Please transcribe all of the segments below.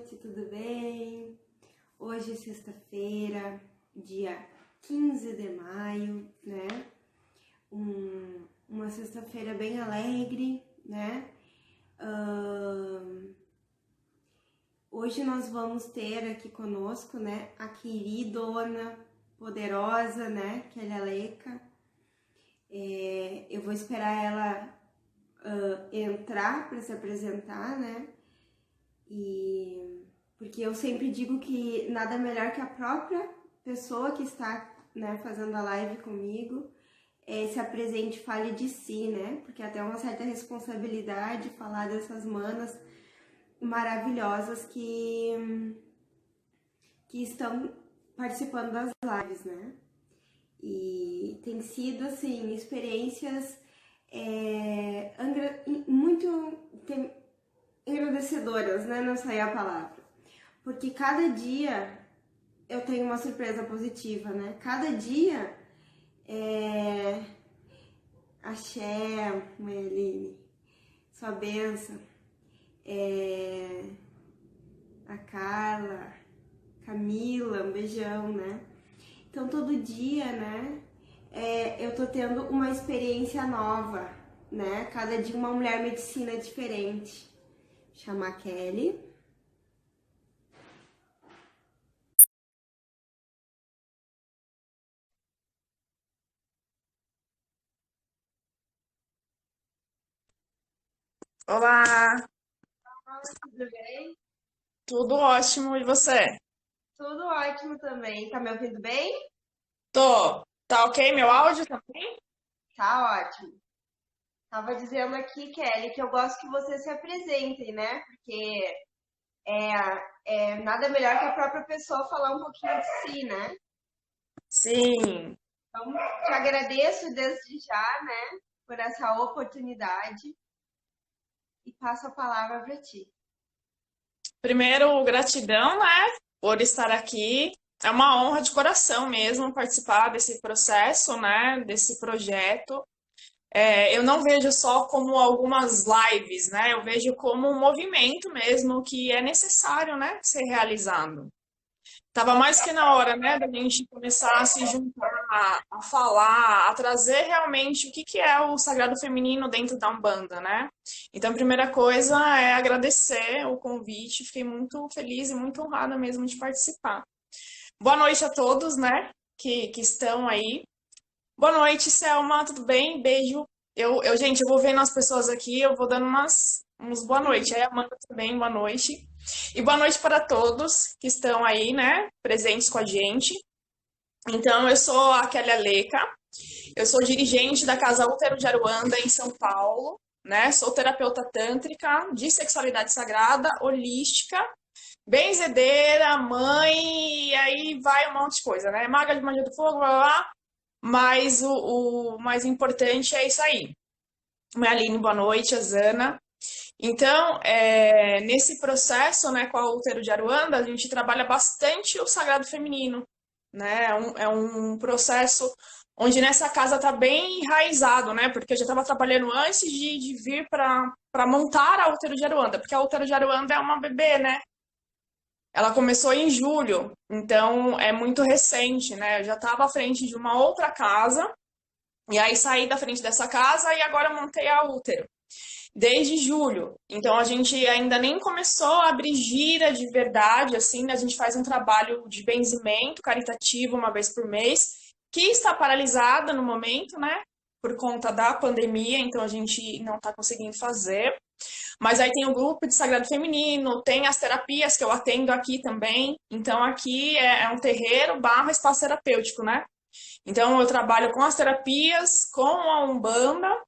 noite, tudo bem? Hoje é sexta-feira, dia 15 de maio, né? Uma sexta-feira bem alegre, né? Hoje nós vamos ter aqui conosco, né, a queridona, poderosa, né, Kelly Aleca. Eu vou esperar ela entrar para se apresentar, né? Porque eu sempre digo que nada melhor que a própria pessoa que está, né, fazendo a live comigo se apresente, fale de si, né? Porque até uma certa responsabilidade falar dessas manas maravilhosas que estão participando das lives, né? E tem sido, assim, experiências muito agradecedoras, né? Não sei a palavra. Porque cada dia eu tenho uma surpresa positiva, né? Cada dia Axé, mãe Aline, sua benção. A Carla, Camila, um beijão, né? Então todo dia, né? Eu tô tendo uma experiência nova, né? Cada dia uma mulher medicina diferente. Vou chamar a Kelly. Olá, Tudo bem? tudo ótimo e você? Tudo ótimo também. Tá me ouvindo bem? Tô. Tá ok meu áudio também? Tá ótimo. Tava dizendo aqui, Kelly, que eu gosto que você se apresentem, né? Porque nada melhor que a própria pessoa falar um pouquinho de si, né? Sim. Então, te agradeço desde já, né, por essa oportunidade e passo a palavra para ti. Primeiro, gratidão, né, por estar aqui. É uma honra de coração mesmo participar desse processo, né, desse projeto. Eu não vejo só como algumas lives, né? Eu vejo como um movimento mesmo que é necessário, né, ser realizado. Tava mais que na hora, né, da gente começar a se juntar, a falar, a trazer realmente o que que é o sagrado feminino dentro da Umbanda, né? Então, a primeira coisa é agradecer o convite, fiquei muito feliz e muito honrada mesmo de participar. Boa noite a todos, né, que estão aí. Boa noite, Selma, tudo bem? Beijo. Gente, eu vou vendo as pessoas aqui, eu vou dando uns boa noite. Aí, Amanda também, boa noite. E boa noite para todos que estão aí, né, presentes com a gente. Então, eu sou a Kelly Aleca, eu sou dirigente da Casa Útero de Aruanda, em São Paulo, né? Sou terapeuta tântrica de sexualidade sagrada, holística, benzedeira, mãe, e aí vai um monte de coisa, né? Maga de magia do fogo, blá blá blá. Mas o mais importante é isso aí. Aline, boa noite, a Zana. Então, nesse processo, né, com a Útero de Aruanda, a gente trabalha bastante o sagrado feminino, né? É um processo onde nessa casa está bem enraizado, né? Porque eu já estava trabalhando antes de vir para montar a Útero de Aruanda, porque a Útero de Aruanda é uma bebê, né? Ela começou em julho, então é muito recente, né? Eu já estava à frente de uma outra casa, e aí saí da frente dessa casa e agora montei a Útero desde julho. Então a gente ainda nem começou a abrir gira de verdade, assim, né? A gente faz um trabalho de benzimento caritativo uma vez por mês, que está paralisada no momento, né? Por conta da pandemia, então a gente não está conseguindo fazer. Mas aí tem o grupo de Sagrado Feminino, tem as terapias que eu atendo aqui também. Então aqui é um terreiro barra espaço terapêutico, né? Então eu trabalho com as terapias, com a Umbanda,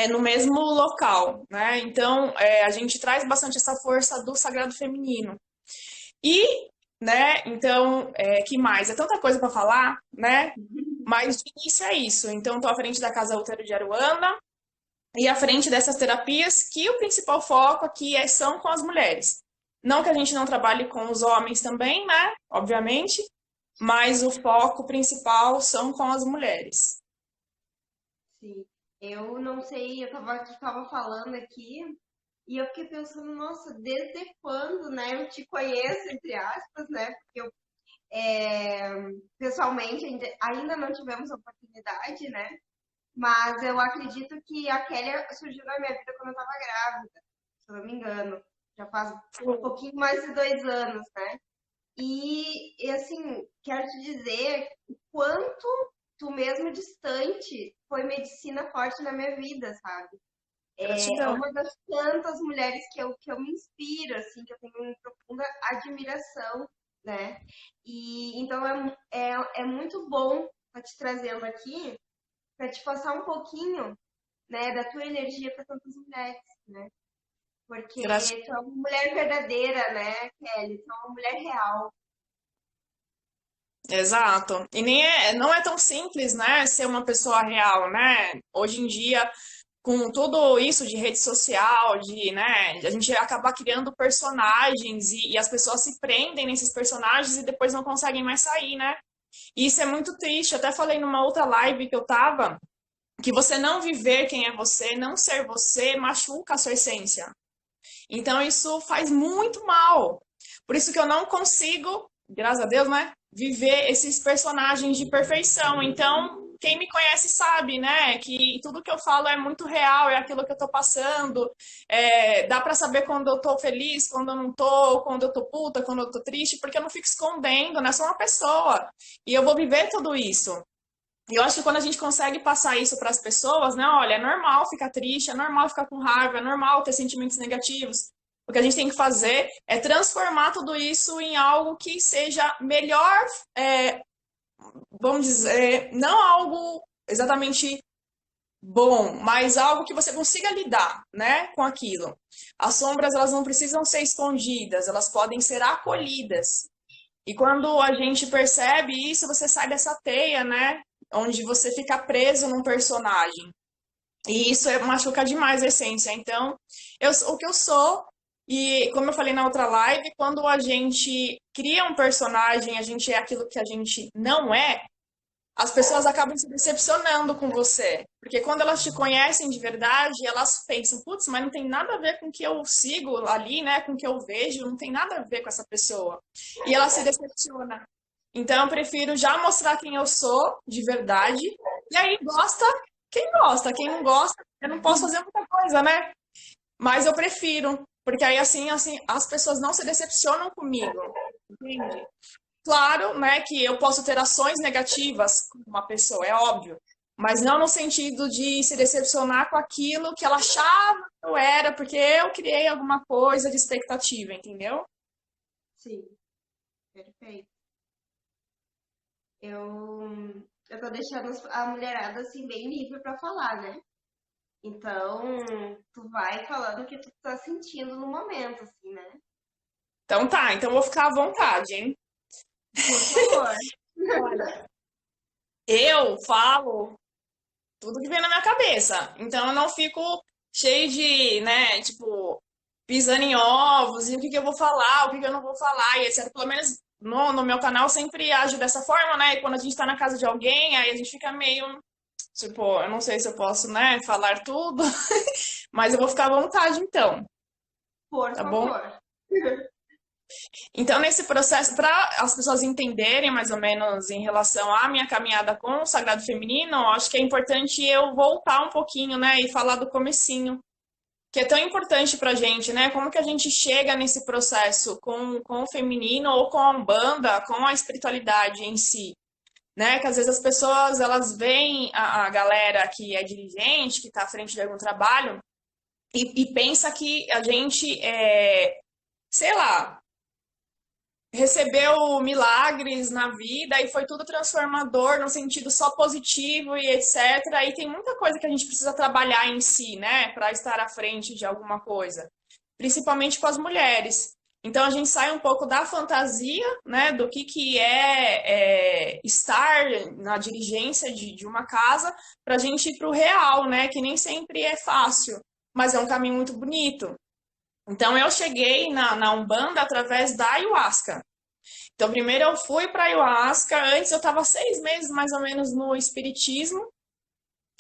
no mesmo local, né? Então, a gente traz bastante essa força do sagrado feminino. E, né, então, que mais? É tanta coisa para falar, né? Mas de início é isso. Então, estou à frente da Casa Útero de Aruanda e à frente dessas terapias que o principal foco aqui são com as mulheres. Não que a gente não trabalhe com os homens também, né? Obviamente, mas o foco principal são com as mulheres. Sim. Eu não sei, eu tava falando aqui E eu fiquei pensando, nossa, desde quando, né, eu te conheço, entre aspas, né, porque eu, é, pessoalmente ainda não tivemos oportunidade, né, mas eu acredito que a Kelly surgiu na minha vida quando eu tava grávida, se eu não me engano, já faz um pouquinho mais de 2 anos, né, e assim, quero te dizer o quanto tu mesmo distante foi medicina forte na minha vida, sabe? É Gratidão. uma das tantas mulheres que eu me inspiro, assim, que eu tenho uma profunda admiração, né? E então é muito bom estar te trazendo aqui para te passar um pouquinho, né, da tua energia para tantas mulheres, né? Porque tu é uma mulher verdadeira, né, Kelly? Tu é uma mulher real. Exato. E nem não é tão simples, né, ser uma pessoa real, né? Hoje em dia, com tudo isso de rede social, né, a gente acaba criando personagens e as pessoas se prendem nesses personagens e depois não conseguem mais sair, né? E isso é muito triste. Eu até falei numa outra live que eu tava, que você não viver quem é você, não ser você, machuca a sua essência. Então isso faz muito mal. Por isso que eu não consigo, graças a Deus, né, viver esses personagens de perfeição. Então, quem me conhece sabe, né, que tudo que eu falo é muito real, é aquilo que eu tô passando. Dá pra saber quando eu tô feliz, quando eu não tô, quando eu tô puta, quando eu tô triste, porque eu não fico escondendo, né? Eu sou uma pessoa e eu vou viver tudo isso. E eu acho que quando a gente consegue passar isso para as pessoas, né? Olha, é normal ficar triste, é normal ficar com raiva, é normal ter sentimentos negativos. O que a gente tem que fazer é transformar tudo isso em algo que seja melhor, vamos dizer, não algo exatamente bom, mas algo que você consiga lidar, né, com aquilo. As sombras, elas não precisam ser escondidas, elas podem ser acolhidas. E quando a gente percebe isso, você sai dessa teia, né? Onde você fica preso num personagem. E isso machuca demais a essência. Então, eu sou o que eu sou. E como eu falei na outra live, quando a gente cria um personagem, a gente é aquilo que a gente não é, as pessoas acabam se decepcionando com você. Porque quando elas te conhecem de verdade, elas pensam, putz, mas não tem nada a ver com o que eu sigo ali, né? Com o que eu vejo, não tem nada a ver com essa pessoa. E ela se decepciona. Então eu prefiro já mostrar quem eu sou de verdade. E aí gosta quem gosta, quem não gosta, eu não posso fazer muita coisa, né? Mas eu prefiro, porque aí assim as pessoas não se decepcionam comigo. Entende? Claro, né, que eu posso ter ações negativas com uma pessoa, é óbvio, mas não no sentido de se decepcionar com aquilo que ela achava que eu era, porque eu criei alguma coisa de expectativa, entendeu? Sim, perfeito. Eu tô deixando a mulherada assim bem livre para falar, né? Então, tu vai falando o que tu tá sentindo no momento, assim, né? Então tá, então eu vou ficar à vontade, hein? Por favor. Olha, eu falo tudo que vem na minha cabeça, então eu não fico cheio de, né, tipo, pisando em ovos, e o que que eu vou falar, o que que eu não vou falar, e etc. Pelo menos no meu canal sempre age dessa forma, né? E quando a gente tá na casa de alguém, aí a gente fica meio, tipo, eu não sei se eu posso, né, falar tudo, mas eu vou ficar à vontade então, Por tá bom? favor. Então, nesse processo, para as pessoas entenderem mais ou menos em relação à minha caminhada com o Sagrado Feminino, eu acho que é importante eu voltar um pouquinho, né, e falar do comecinho, que é tão importante pra gente, né? Como que a gente chega nesse processo com o feminino ou com a Umbanda, com a espiritualidade em si, né? Que às vezes as pessoas, elas veem a galera que é dirigente, que está à frente de algum trabalho, e pensa que a gente sei lá, recebeu milagres na vida e foi tudo transformador no sentido só positivo e etc. E tem muita coisa que a gente precisa trabalhar em si, né, para estar à frente de alguma coisa, principalmente com as mulheres. Então a gente sai um pouco da fantasia, né, do que estar na dirigência de uma casa, para a gente ir para o real, né, que nem sempre é fácil, mas é um caminho muito bonito. Então eu cheguei na Umbanda através da ayahuasca. Então primeiro eu fui para ayahuasca, antes eu estava 6 meses mais ou menos no espiritismo,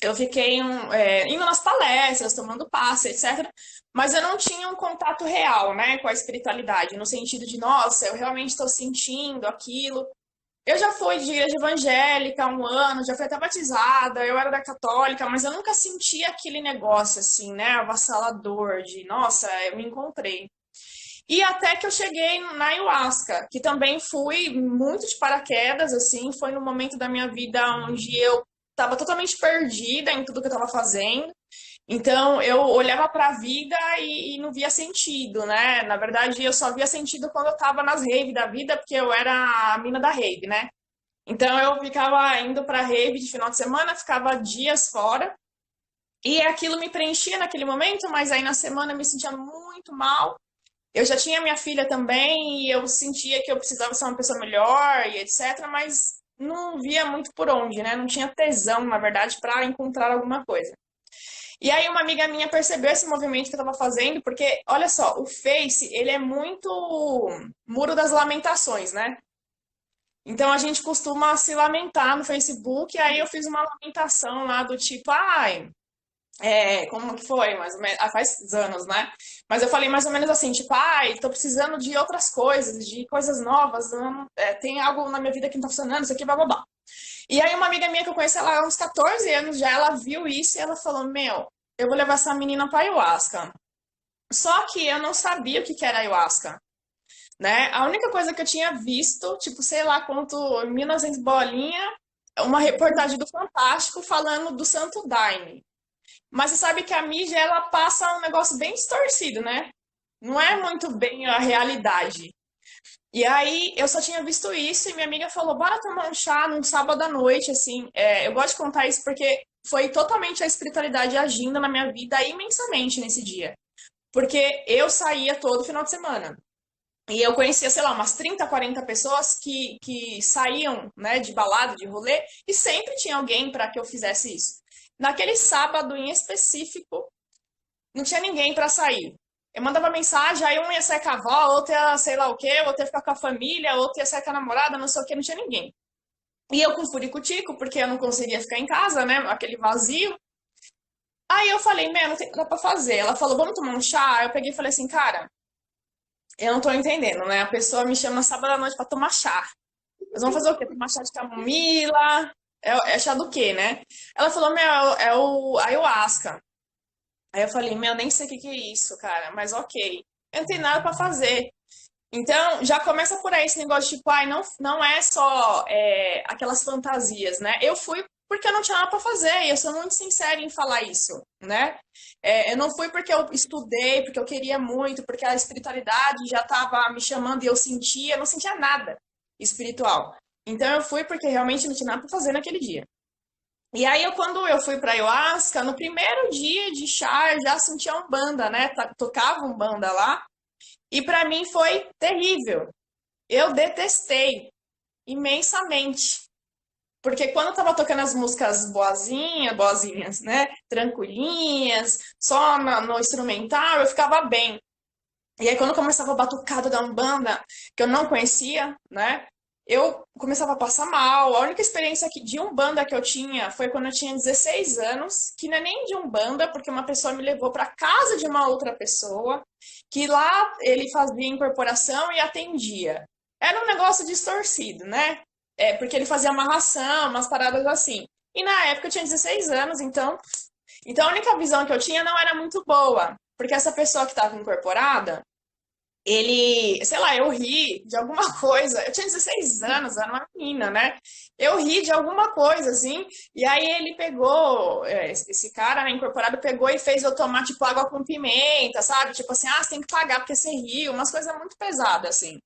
Eu fiquei indo nas palestras, tomando passe, etc. Mas eu não tinha um contato real, né, com a espiritualidade, no sentido de, nossa, eu realmente estou sentindo aquilo. Eu já fui de igreja evangélica há um ano, já fui até batizada, eu era da católica, mas eu nunca senti aquele negócio assim, né, avassalador de, nossa, eu me encontrei. E até que eu cheguei na ayahuasca, que também fui muito de paraquedas, assim, foi no momento da minha vida onde eu estava totalmente perdida em tudo que eu estava fazendo. Então, eu olhava para a vida e não via sentido, né? Na verdade, eu só via sentido quando eu estava nas raves da vida, porque eu era a mina da rave, né? Então, eu ficava indo para rave de final de semana, ficava dias fora, e aquilo me preenchia naquele momento, mas aí na semana eu me sentia muito mal. Eu já tinha minha filha também e eu sentia que eu precisava ser uma pessoa melhor e etc, mas não via muito por onde, né? Não tinha tesão, na verdade, para encontrar alguma coisa. E aí uma amiga minha percebeu esse movimento que eu estava fazendo, porque olha só, o Face, ele é muito muro das lamentações, né? Então a gente costuma se lamentar no Facebook, e aí eu fiz uma lamentação lá do tipo, ai, como que foi? Mais ou menos, faz anos, né? Mas eu falei mais ou menos assim, tipo, ai, tô precisando de outras coisas, de coisas novas, tem algo na minha vida que não tá funcionando, isso aqui, blá, blá, blá. E aí uma amiga minha que eu conheci ela há uns 14 anos já, ela viu isso e ela falou, meu, eu vou levar essa menina pra ayahuasca. Só que eu não sabia o que que era ayahuasca, né? A única coisa que eu tinha visto, tipo, sei lá quanto, em 1900 bolinha, uma reportagem do Fantástico falando do Santo Daime. Mas você sabe que a mídia, ela passa um negócio bem distorcido, né? Não é muito bem a realidade. E aí, eu só tinha visto isso e minha amiga falou, bora tomar um chá num sábado à noite, assim. Eu gosto de contar isso porque foi totalmente a espiritualidade agindo na minha vida imensamente nesse dia. Porque eu saía todo final de semana. E eu conhecia, sei lá, umas 30, 40 pessoas que saíam, né, de balada, de rolê, e sempre tinha alguém para que eu fizesse isso. Naquele sábado em específico, não tinha ninguém para sair. Eu mandava mensagem, aí um ia sair com a avó, outro ia sei lá o quê, outro ia ficar com a família, outro ia sair com a namorada, não sei o quê, não tinha ninguém. E eu com furico-tico, porque eu não conseguia ficar em casa, né, aquele vazio. Aí eu falei, meu, não tem nada pra fazer. Ela falou, vamos tomar um chá? Eu peguei e falei assim, cara, eu não tô entendendo, né? A pessoa me chama sábado à noite pra tomar chá. Nós vamos fazer o quê? Tomar chá de camomila? É chá do quê, né? Ela falou, meu, é o ayahuasca. Aí eu falei, meu, nem sei o que que é isso, cara, mas ok. Eu não tenho nada pra fazer. Então, já começa por aí esse negócio de, tipo, ai, não é só aquelas fantasias, né? Eu fui porque eu não tinha nada pra fazer, e eu sou muito sincera em falar isso, né? Eu não fui porque eu estudei, porque eu queria muito, porque a espiritualidade já tava me chamando e eu não sentia nada espiritual. Então, eu fui porque realmente não tinha nada pra fazer naquele dia. E aí, quando eu fui para ayahuasca, no primeiro dia de chá, eu já sentia Umbanda, né? Tocava Umbanda lá. E para mim foi terrível. Eu detestei imensamente. Porque quando eu tava tocando as músicas boazinhas, boazinhas, né? Tranquilinhas, só no instrumental, eu ficava bem. E aí, quando começava o batucado da Umbanda, que eu não conhecia, né? Eu começava a passar mal. A única experiência de Umbanda que eu tinha foi quando eu tinha 16 anos, que não é nem de Umbanda, porque uma pessoa me levou para casa de uma outra pessoa, que lá ele fazia incorporação e atendia. Era um negócio distorcido, né? Porque ele fazia amarração, umas paradas assim. E na época eu tinha 16 anos, então a única visão que eu tinha não era muito boa, porque essa pessoa que estava incorporada, ele, sei lá, eu ri de alguma coisa. Eu tinha 16 anos, era uma menina, né? Eu ri de alguma coisa, assim, e aí ele pegou, esse cara, né, incorporado, pegou e fez eu tomar, tipo, água com pimenta, sabe? Tipo assim, você tem que pagar porque você riu, umas coisas muito pesadas, assim.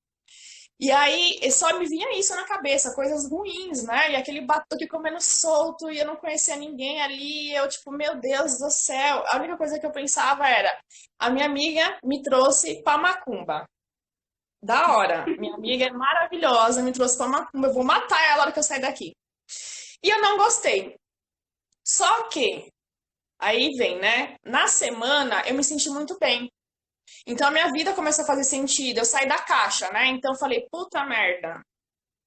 E aí só me vinha isso na cabeça, coisas ruins, né? E aquele batuque comendo solto e eu não conhecia ninguém ali. E eu, tipo, meu Deus do céu. A única coisa que eu pensava era: a minha amiga me trouxe pra macumba. Da hora. Minha amiga é maravilhosa, me trouxe pra macumba. Eu vou matar ela na hora que eu sair daqui. E eu não gostei. Só que, aí vem, né? Na semana eu me senti muito bem. Então a minha vida começou a fazer sentido. Eu saí da caixa, né? Então eu falei, puta merda.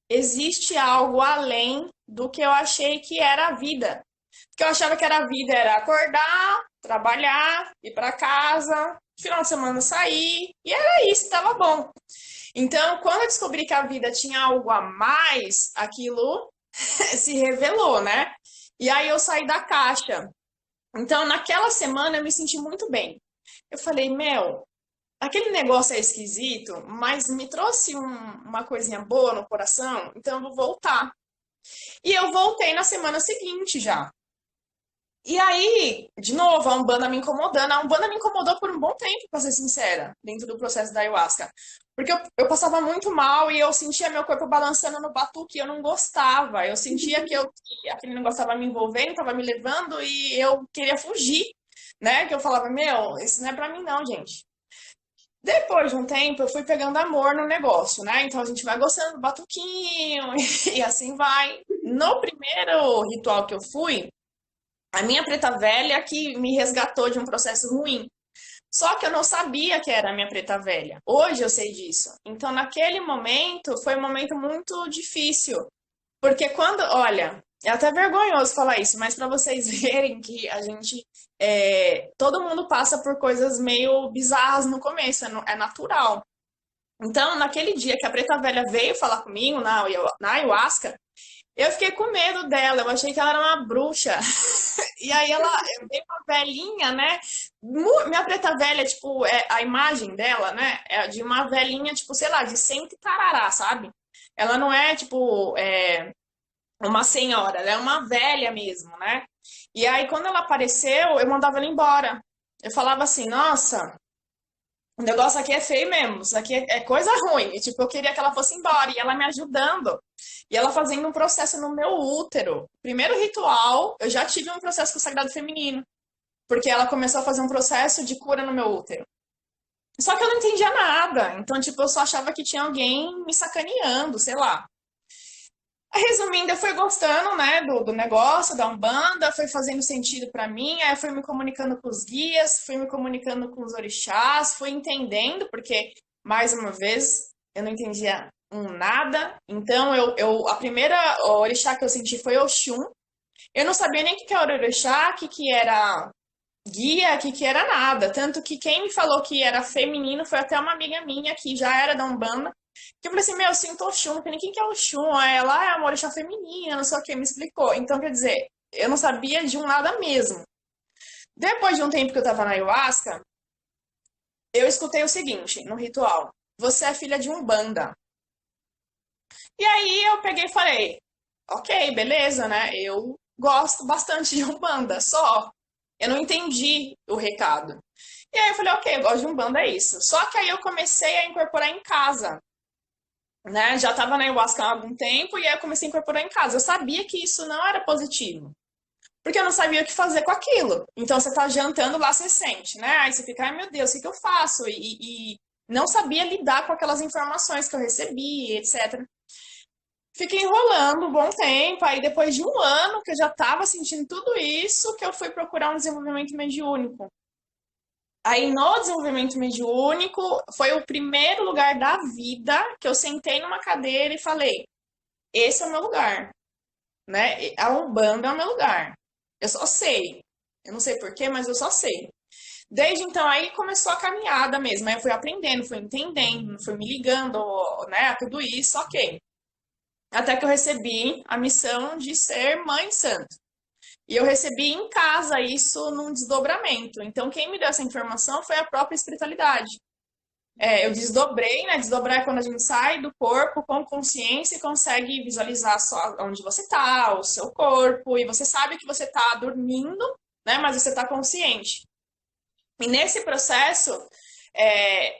Existe algo além do que eu achei que era a vida. Porque eu achava que era a vida era acordar, trabalhar, ir para casa, final de semana sair, e era isso, tava bom. Então, quando eu descobri que a vida tinha algo a mais, aquilo se revelou, né? E aí eu saí da caixa. Então, naquela semana eu me senti muito bem. Eu falei, Mel, aquele negócio é esquisito, mas me trouxe uma coisinha boa no coração, então eu vou voltar. E eu voltei na semana seguinte já. E aí, de novo, a Umbanda me incomodando. A Umbanda me incomodou por um bom tempo, pra ser sincera, dentro do processo da ayahuasca. Porque eu passava muito mal e eu sentia meu corpo balançando no batuque e eu não gostava. Eu sentia que aquele negócio estava me envolvendo, estava me levando e eu queria fugir, né? Que eu falava, meu, isso não é pra mim não, gente. Depois de um tempo, eu fui pegando amor no negócio, né? Então a gente vai gostando do batuquinho e assim vai. No primeiro ritual que eu fui, a minha preta velha que me resgatou de um processo ruim. Só que eu não sabia que era a minha preta velha. Hoje eu sei disso. Então, naquele momento, foi um momento muito difícil. Porque quando, olha, é até vergonhoso falar isso, mas para vocês verem que a gente, todo mundo passa por coisas meio bizarras no começo, é natural. Então, naquele dia que a preta velha veio falar comigo na ayahuasca, eu fiquei com medo dela, eu achei que ela era uma bruxa. E aí ela veio uma velhinha, né? Minha preta velha, tipo, a imagem dela, né? É de uma velhinha, tipo, sei lá, de 100 e tarará, sabe? Ela não é, tipo, uma senhora, ela é uma velha mesmo, né? E aí, quando ela apareceu, eu mandava ela embora. Eu falava assim, nossa, o negócio aqui é feio mesmo, isso aqui é coisa ruim. E, tipo, eu queria que ela fosse embora, e ela me ajudando. E ela fazendo um processo no meu útero. Primeiro ritual, eu já tive um processo com o Sagrado Feminino. Porque ela começou a fazer um processo de cura no meu útero. Só que eu não entendia nada. Então, tipo, eu só achava que tinha alguém me sacaneando, sei lá. Resumindo, eu fui gostando, né, do negócio, da Umbanda, foi fazendo sentido para mim, aí eu fui me comunicando com os guias, fui me comunicando com os orixás, fui entendendo, porque, mais uma vez, eu não entendia nada. Então, a primeira orixá que eu senti foi Oxum. Eu não sabia nem o que era orixá, o que era guia, o que era nada. Tanto que quem me falou que era feminino foi até uma amiga minha que já era da Umbanda. Que eu falei assim, meu, eu sinto Oxum, não sei nem quem que é Oxum. Aí ela é uma orixá feminina, não sei o que, me explicou. Então, quer dizer, eu não sabia de um nada mesmo. Depois de um tempo que eu tava na ayahuasca, eu escutei o seguinte, no ritual. Você é filha de Umbanda. E aí eu peguei e falei, ok, beleza, né? Eu gosto bastante de Umbanda, só. Eu não entendi o recado. E aí eu falei, ok, eu gosto de Umbanda, é isso. Só que aí eu comecei a incorporar em casa, né? Já estava na ayahuasca há algum tempo e aí eu comecei a incorporar em casa. Eu sabia que isso não era positivo, porque eu não sabia o que fazer com aquilo. Então você tá jantando lá, você sente, né? Aí você fica, ai meu Deus, o que eu faço? E não sabia lidar com aquelas informações que eu recebi, etc. Fiquei enrolando um bom tempo, aí depois de um ano que eu já estava sentindo tudo isso, que eu fui procurar um desenvolvimento mediúnico. Aí no desenvolvimento mediúnico foi o primeiro lugar da vida que eu sentei numa cadeira e falei, esse é o meu lugar, né? A Umbanda é o meu lugar. Eu só sei. Eu não sei porquê, mas eu só sei. Desde então aí começou a caminhada mesmo. Aí eu fui aprendendo, fui entendendo, fui me ligando, né, a tudo isso, ok. Até que eu recebi a missão de ser mãe de santo. E eu recebi em casa isso num desdobramento. Então, quem me deu essa informação foi a própria espiritualidade. Eu desdobrei, né? Desdobrar é quando a gente sai do corpo com consciência e consegue visualizar só onde você está, o seu corpo, e você sabe que você está dormindo, né? Mas você está consciente. E nesse processo,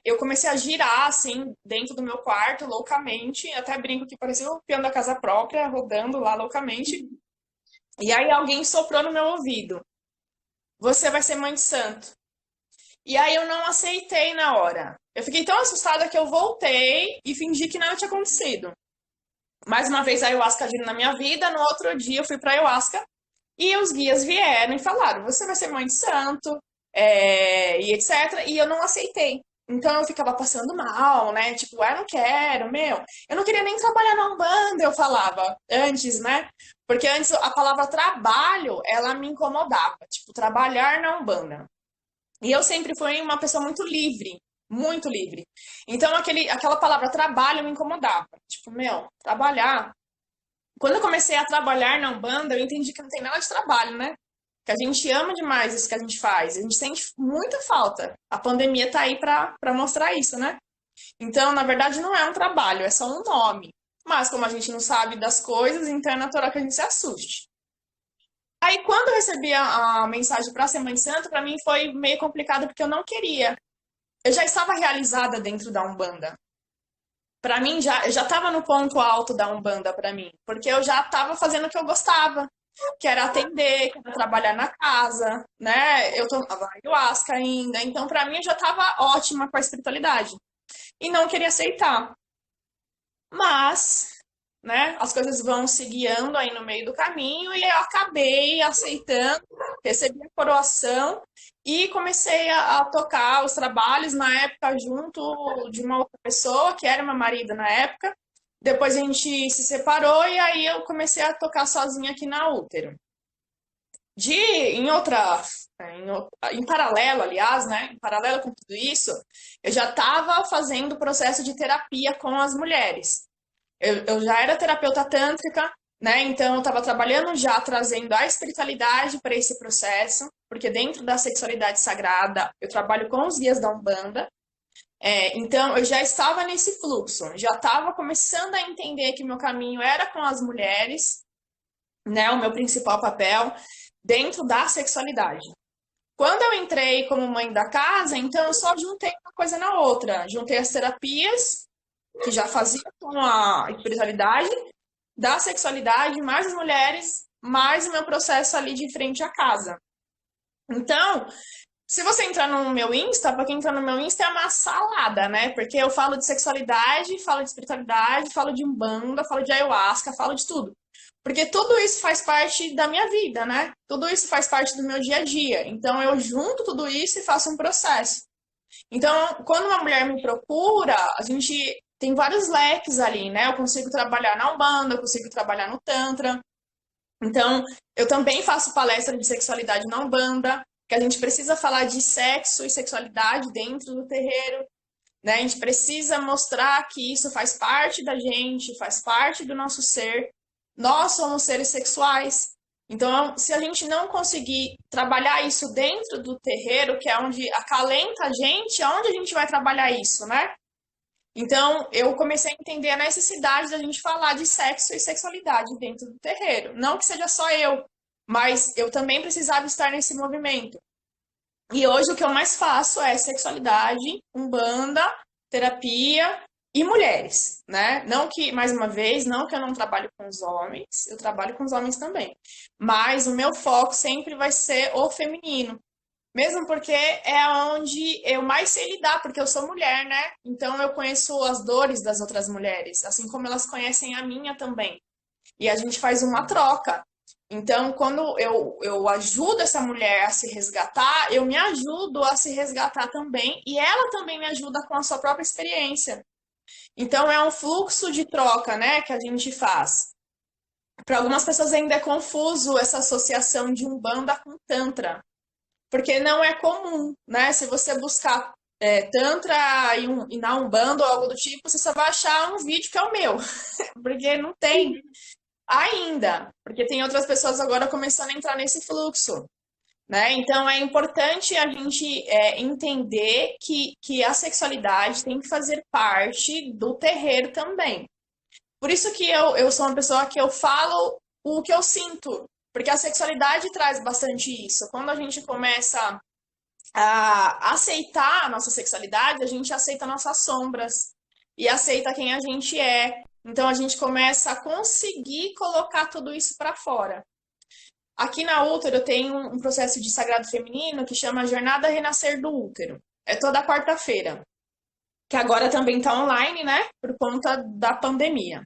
eu comecei a girar, assim, dentro do meu quarto, loucamente. Até brinco que parecia o peão da casa própria, rodando lá loucamente. E aí alguém soprou no meu ouvido. Você vai ser mãe de santo. E aí eu não aceitei na hora. Eu fiquei tão assustada que eu voltei e fingi que nada tinha acontecido. Mais uma vez a ayahuasca agindo na minha vida. No outro dia eu fui pra ayahuasca e os guias vieram e falaram: você vai ser mãe de santo, e etc. E eu não aceitei. Então eu ficava passando mal, né? Tipo, eu não quero, meu. Eu não queria nem trabalhar na Umbanda, eu falava antes, né? Porque antes a palavra trabalho, ela me incomodava. Tipo, trabalhar na Umbanda. E eu sempre fui uma pessoa muito livre, muito livre. Então aquela palavra trabalho me incomodava. Tipo, meu, trabalhar. Quando eu comecei a trabalhar na Umbanda, eu entendi que não tem nada de trabalho, né? Que a gente ama demais isso que a gente faz. A gente sente muita falta. A pandemia tá aí para mostrar isso, né? Então, na verdade, não é um trabalho, é só um nome. Mas como a gente não sabe das coisas, então é natural que a gente se assuste. Aí, quando eu recebi a mensagem para ser mãe de santo, para mim foi meio complicado porque eu não queria. Eu já estava realizada dentro da Umbanda. Para mim, eu já estava no ponto alto da Umbanda para mim, porque eu já estava fazendo o que eu gostava, que era atender, que era trabalhar na casa, né? Eu tomava ayahuasca ainda, então para mim eu já estava ótima com a espiritualidade e não queria aceitar. Mas, né, as coisas vão se guiando aí no meio do caminho e eu acabei aceitando, recebi a coroação e comecei a tocar os trabalhos na época junto de uma outra pessoa, que era meu marido na época. Depois a gente se separou e aí eu comecei a tocar sozinha aqui na Útero. Em outra, em paralelo, aliás, né? Em paralelo com tudo isso, eu já estava fazendo o processo de terapia com as mulheres. Eu já era terapeuta tântrica, né? Então eu estava trabalhando já trazendo a espiritualidade para esse processo, porque dentro da sexualidade sagrada eu trabalho com os guias da Umbanda. Então eu já estava nesse fluxo, já estava começando a entender que meu caminho era com as mulheres, né? O meu principal papel dentro da sexualidade. Quando eu entrei como mãe da casa, então eu só juntei uma coisa na outra. Juntei as terapias, que já fazia com a espiritualidade, da sexualidade, mais as mulheres, mais o meu processo ali de frente à casa. Então, se você entrar no meu Insta, para quem entrar no meu Insta é uma salada, né? Porque eu falo de sexualidade, falo de espiritualidade, falo de umbanda, falo de ayahuasca, falo de tudo. Porque tudo isso faz parte da minha vida, né? Tudo isso faz parte do meu dia a dia. Então eu junto tudo isso e faço um processo. Então, quando uma mulher me procura, a gente tem vários leques ali, né? Eu consigo trabalhar na Umbanda, eu consigo trabalhar no Tantra. Então, eu também faço palestra de sexualidade na Umbanda, que a gente precisa falar de sexo e sexualidade dentro do terreiro, né? A gente precisa mostrar que isso faz parte da gente, faz parte do nosso ser. Nós somos seres sexuais. Então, se a gente não conseguir trabalhar isso dentro do terreiro, que é onde acalenta a gente, aonde a gente vai trabalhar isso, né? Então, eu comecei a entender a necessidade da gente falar de sexo e sexualidade dentro do terreiro. Não que seja só eu, mas eu também precisava estar nesse movimento. E hoje o que eu mais faço é sexualidade, umbanda, terapia e mulheres, né? Não que, mais uma vez, não que eu não trabalho com os homens, eu trabalho com os homens também. Mas o meu foco sempre vai ser o feminino. Mesmo porque é onde eu mais sei lidar, porque eu sou mulher, né? Então eu conheço as dores das outras mulheres, assim como elas conhecem a minha também. E a gente faz uma troca. Então, quando eu ajudo essa mulher a se resgatar, eu me ajudo a se resgatar também, e ela também me ajuda com a sua própria experiência. Então, é um fluxo de troca, né, que a gente faz. Para algumas pessoas ainda é confuso essa associação de Umbanda com Tantra, porque não é comum, né? Se você buscar Tantra e na Umbanda ou algo do tipo, você só vai achar um vídeo que é o meu, porque não tem ainda, porque tem outras pessoas agora começando a entrar nesse fluxo, né? Então é importante a gente entender que a sexualidade tem que fazer parte do terreiro também. Por isso que eu sou uma pessoa que eu falo o que eu sinto, porque a sexualidade traz bastante isso. Quando a gente começa a aceitar a nossa sexualidade, a gente aceita nossas sombras e aceita quem a gente é. Então a gente começa a conseguir colocar tudo isso para fora. Aqui na Útero eu tenho um processo de sagrado feminino que chama Jornada Renascer do Útero. É toda quarta-feira, que agora também está online, né? Por conta da pandemia.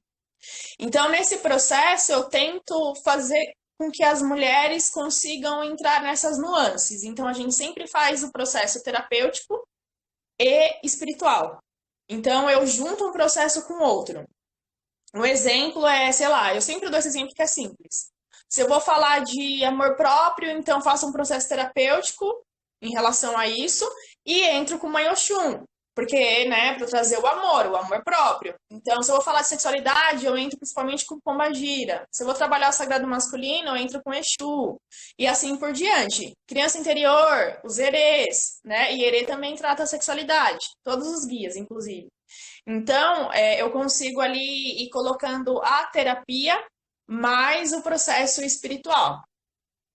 Então, nesse processo, eu tento fazer com que as mulheres consigam entrar nessas nuances. Então, a gente sempre faz o processo terapêutico e espiritual. Então, eu junto um processo com outro. Um exemplo é, sei lá, eu sempre dou esse exemplo que é simples. Se eu vou falar de amor próprio, então faço um processo terapêutico em relação a isso e entro com Mãe Oxum, porque, né, para trazer o amor próprio. Então, se eu vou falar de sexualidade, eu entro principalmente com Pombagira. Se eu vou trabalhar o sagrado masculino, eu entro com Exu. E assim por diante. Criança interior, os erês, né? E erê também trata a sexualidade. Todos os guias, inclusive. Então, eu consigo ali ir colocando a terapia mais o processo espiritual.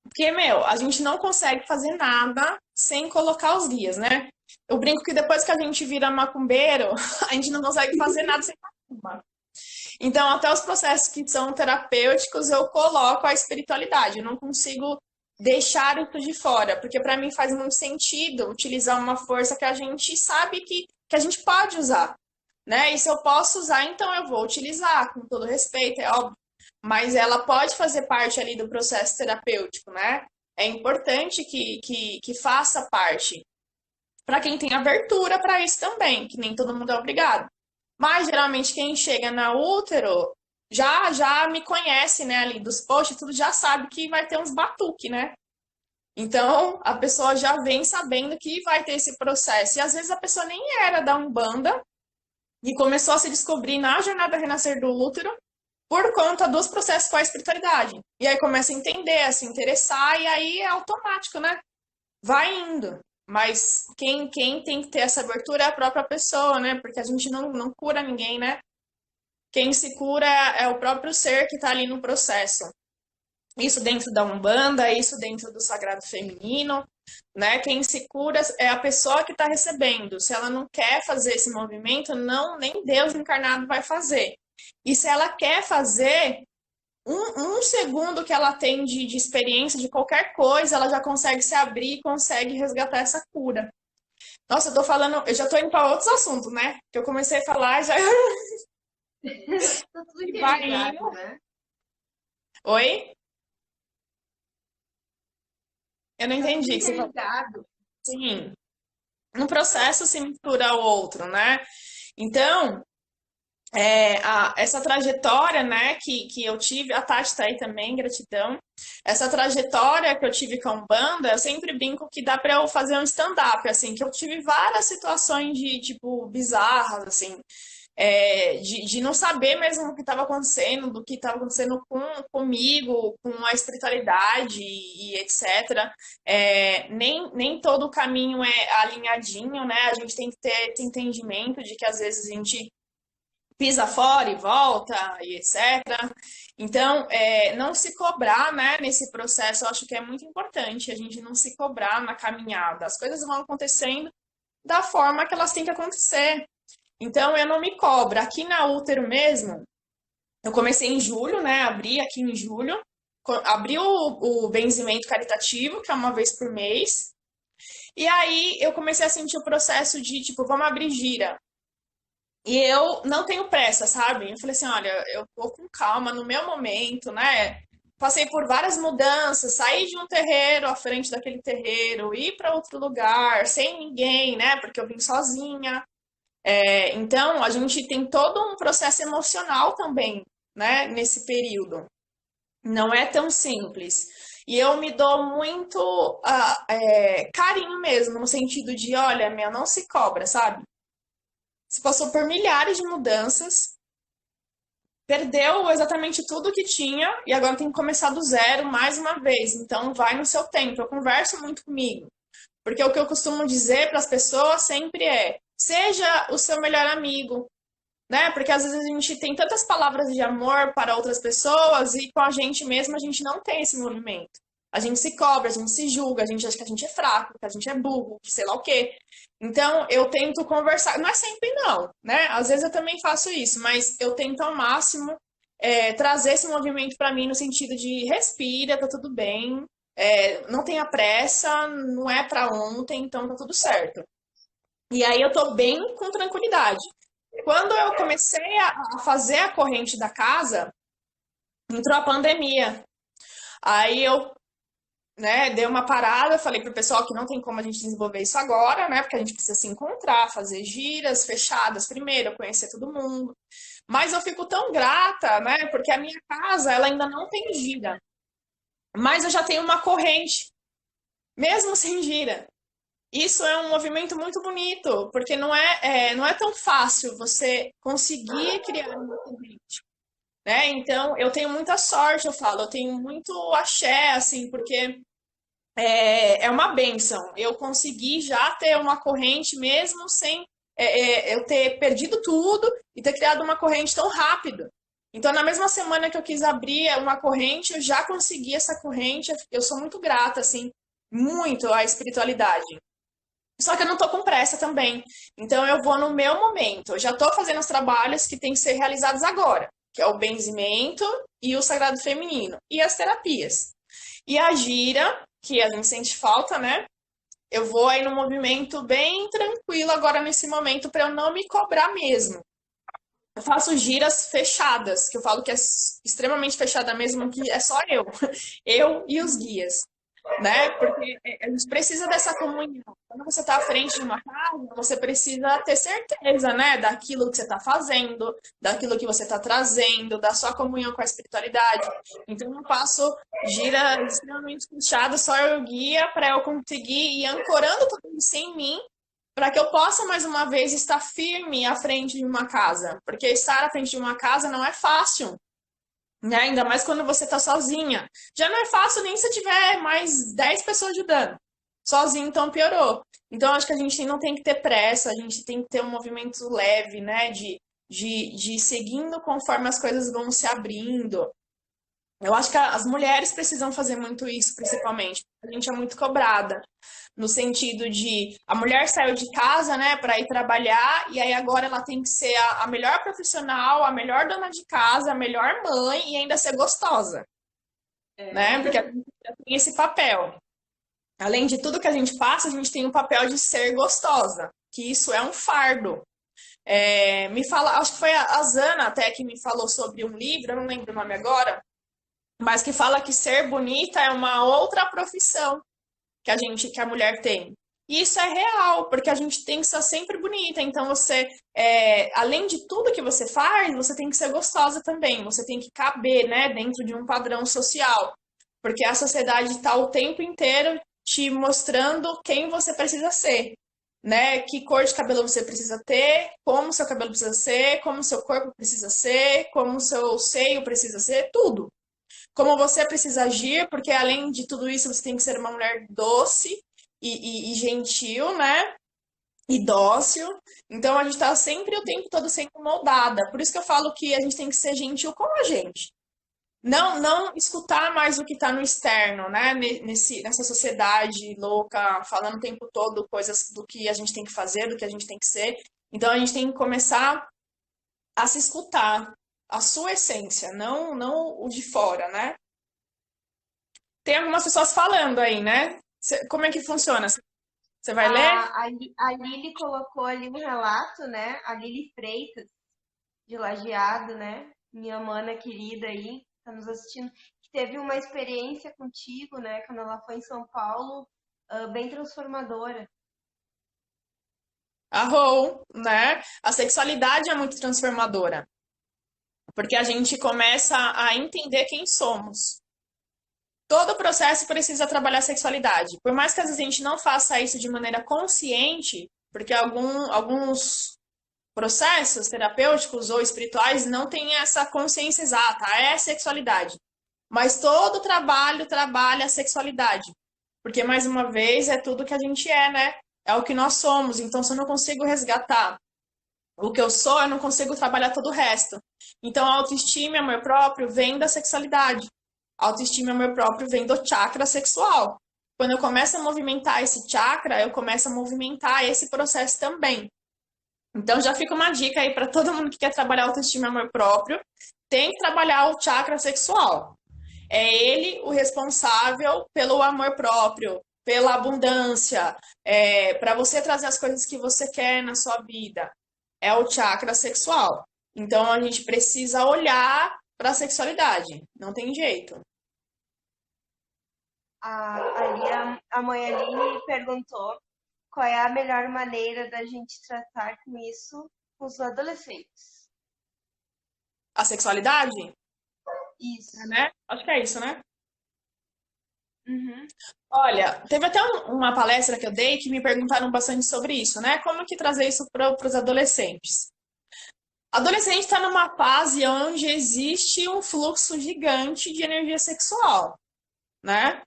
Porque, meu, a gente não consegue fazer nada sem colocar os guias, né? Eu brinco que depois que a gente vira macumbeiro, a gente não consegue fazer nada sem macumba. Então, até os processos que são terapêuticos, eu coloco a espiritualidade. Eu não consigo deixar isso de fora, porque para mim faz muito sentido utilizar uma força que a gente sabe que a gente pode usar, né? E se eu posso usar, então eu vou utilizar, com todo respeito, é óbvio. Mas ela pode fazer parte ali do processo terapêutico, né? É importante que faça parte. Para quem tem abertura para isso também, que nem todo mundo é obrigado. Mas geralmente quem chega na útero já me conhece, né, ali dos posts, tudo já sabe que vai ter uns batuque, né? Então a pessoa já vem sabendo que vai ter esse processo. E às vezes a pessoa nem era da Umbanda e começou a se descobrir na jornada Renascer do Útero por conta dos processos com a espiritualidade. E aí começa a entender, a se interessar, e aí é automático, né? Vai indo. Mas quem tem que ter essa abertura é a própria pessoa, né? Porque a gente não cura ninguém, né? Quem se cura é o próprio ser que está ali no processo. Isso dentro da Umbanda, isso dentro do Sagrado Feminino, né? Quem se cura é a pessoa que está recebendo. Se ela não quer fazer esse movimento, não, nem Deus encarnado vai fazer. E se ela quer fazer, um segundo que ela tem de experiência de qualquer coisa, ela já consegue se abrir e consegue resgatar essa cura. Nossa, eu tô falando, eu já tô indo para outros assuntos, né? Que eu comecei a falar já. Tá tudo Vai interligado, indo. né? Oi? Eu não Tá tudo entendi o que você falou. interligado. Sim, um processo se mistura ao outro, né? Então, essa trajetória, né, que eu tive, a Tati tá aí também, gratidão. Essa trajetória que eu tive com a Umbanda, eu sempre brinco que dá para eu fazer um stand-up, assim, que eu tive várias situações de, tipo, bizarras, assim, de não saber mesmo o que estava acontecendo, do que estava acontecendo comigo, com a espiritualidade e etc. Nem todo o caminho é alinhadinho, né? A gente tem que ter esse entendimento de que às vezes a gente pisa fora e volta e etc. Então, não se cobrar, né, nesse processo, eu acho que é muito importante a gente não se cobrar na caminhada. As coisas vão acontecendo da forma que elas têm que acontecer. Então, eu não me cobro. Aqui na Útero mesmo, eu comecei em julho, né, abri aqui em julho, abri o benzimento caritativo, que é uma vez por mês, e aí eu comecei a sentir o processo de, tipo, vamos abrir gira. E eu não tenho pressa, sabe? Eu falei assim, olha, eu vou com calma no meu momento, né? Passei por várias mudanças, saí de um terreiro à frente daquele terreiro, ir para outro lugar, sem ninguém, né? Porque eu vim sozinha. Então, a gente tem todo um processo emocional também, né? Nesse período. Não é tão simples. E eu me dou muito carinho mesmo, no sentido de, olha, meu, não se cobra, sabe? Você passou por milhares de mudanças, perdeu exatamente tudo que tinha e agora tem que começar do zero mais uma vez. Então, vai no seu tempo. Eu converso muito comigo, porque o que eu costumo dizer para as pessoas sempre é: seja o seu melhor amigo, né? Porque às vezes a gente tem tantas palavras de amor para outras pessoas e com a gente mesmo a gente não tem esse movimento. A gente se cobra, a gente se julga, a gente acha que a gente é fraco, que a gente é burro, que sei lá o quê. Então, eu tento conversar. Não é sempre não, né? Às vezes eu também faço isso, mas eu tento ao máximo trazer esse movimento para mim no sentido de respira, tá tudo bem, não tenha pressa, não é para ontem, então tá tudo certo. E aí eu tô bem com tranquilidade. Quando eu comecei a fazer a corrente da casa, entrou a pandemia. Aí eu né, dei uma parada, falei pro pessoal que não tem como a gente desenvolver isso agora, né, porque a gente precisa se encontrar, fazer giras fechadas primeiro, conhecer todo mundo. Mas eu fico tão grata, né, porque a minha casa, ela ainda não tem gira, mas eu já tenho uma corrente, mesmo sem gira. Isso é um movimento muito bonito, porque não é tão fácil você conseguir criar uma corrente, né? Então, eu tenho muita sorte, eu falo, eu tenho muito axé, assim, porque é uma bênção. Eu consegui já ter uma corrente mesmo sem eu ter perdido tudo e ter criado uma corrente tão rápido. Então, na mesma semana que eu quis abrir uma corrente, eu já consegui essa corrente. Eu sou muito grata, assim, muito à espiritualidade. Só que eu não tô com pressa também. Então, eu vou no meu momento. Eu já tô fazendo os trabalhos que têm que ser realizados agora, que é o benzimento e o sagrado feminino, e as terapias. E a gira, que a gente sente falta, né? Eu vou aí no movimento bem tranquilo agora nesse momento para eu não me cobrar mesmo. Eu faço giras fechadas, que eu falo que é extremamente fechada mesmo, que é só eu e os guias, né? Porque a gente precisa dessa comunhão. Quando você está à frente de uma casa, você precisa ter certeza, né, daquilo que você está fazendo, daquilo que você está trazendo, da sua comunhão com a espiritualidade. Então, eu faço gira extremamente fechada, só eu guia, para eu conseguir ir ancorando tudo isso em mim, para que eu possa, mais uma vez, estar firme à frente de uma casa. Porque estar à frente de uma casa não é fácil, né? Ainda mais quando você está sozinha. Já não é fácil nem se tiver mais 10 pessoas ajudando. Sozinho, então piorou. Então, acho que a gente não tem que ter pressa, a gente tem que ter um movimento leve, né? De ir seguindo conforme as coisas vão se abrindo. Eu acho que as mulheres precisam fazer muito isso, principalmente. A gente é muito cobrada, no sentido de a mulher saiu de casa, né, para ir trabalhar, e aí agora ela tem que ser a melhor profissional, a melhor dona de casa, a melhor mãe e ainda ser gostosa, né? Porque a gente já tem esse papel. Além de tudo que a gente passa, a gente tem o papel de ser gostosa, que isso é um fardo. Me fala, acho que foi a Zana até que me falou sobre um livro, eu não lembro o nome agora, mas que fala que ser bonita é uma outra profissão que a mulher tem. E isso é real, porque a gente tem que estar sempre bonita. Então, além de tudo que você faz, você tem que ser gostosa também. Você tem que caber, né, dentro de um padrão social. Porque a sociedade está o tempo inteiro te mostrando quem você precisa ser. Né? Que cor de cabelo você precisa ter, como seu cabelo precisa ser, como seu corpo precisa ser, como seu seio precisa ser, tudo. Como você precisa agir, porque além de tudo isso, você tem que ser uma mulher doce e gentil, né? E dócil. Então a gente tá sempre o tempo todo sendo moldada. Por isso que eu falo que a gente tem que ser gentil com a gente. Não escutar mais o que está no externo, né? Nessa sociedade louca, falando o tempo todo coisas do que a gente tem que fazer, do que a gente tem que ser. Então a gente tem que começar a se escutar, a sua essência, não o de fora, né? Tem algumas pessoas falando aí, né? Como é que funciona? Você vai ler? A Lili colocou ali um relato, né? A Lili Freitas, de Lajeado, né? Minha mana querida aí, tá nos assistindo, que teve uma experiência contigo, né? Quando ela foi em São Paulo, bem transformadora. Arrou, né? A sexualidade é muito transformadora, porque a gente começa a entender quem somos. Todo o processo precisa trabalhar a sexualidade. Por mais que às vezes a gente não faça isso de maneira consciente, porque alguns processos terapêuticos ou espirituais não têm essa consciência exata, é sexualidade. Mas todo trabalho trabalha a sexualidade. Porque, mais uma vez, é tudo que a gente é, né? É o que nós somos. Então, se eu não consigo resgatar o que eu sou, eu não consigo trabalhar todo o resto. Então, a autoestima e amor próprio vem da sexualidade. A autoestima e amor próprio vem do chakra sexual. Quando eu começo a movimentar esse chakra, eu começo a movimentar esse processo também. Então, já fica uma dica aí para todo mundo que quer trabalhar autoestima e amor próprio, tem que trabalhar o chakra sexual. É ele o responsável pelo amor próprio, pela abundância, para você trazer as coisas que você quer na sua vida. É o chakra sexual. Então a gente precisa olhar para a sexualidade. Não tem jeito. a mãe Aline perguntou qual é a melhor maneira da gente tratar com isso com os adolescentes. A sexualidade, Isso. né? Acho que é isso, né? Uhum. Olha, teve até uma palestra que eu dei que me perguntaram bastante sobre isso, né? Como que trazer isso para os adolescentes? Adolescente está numa fase onde existe um fluxo gigante de energia sexual, né?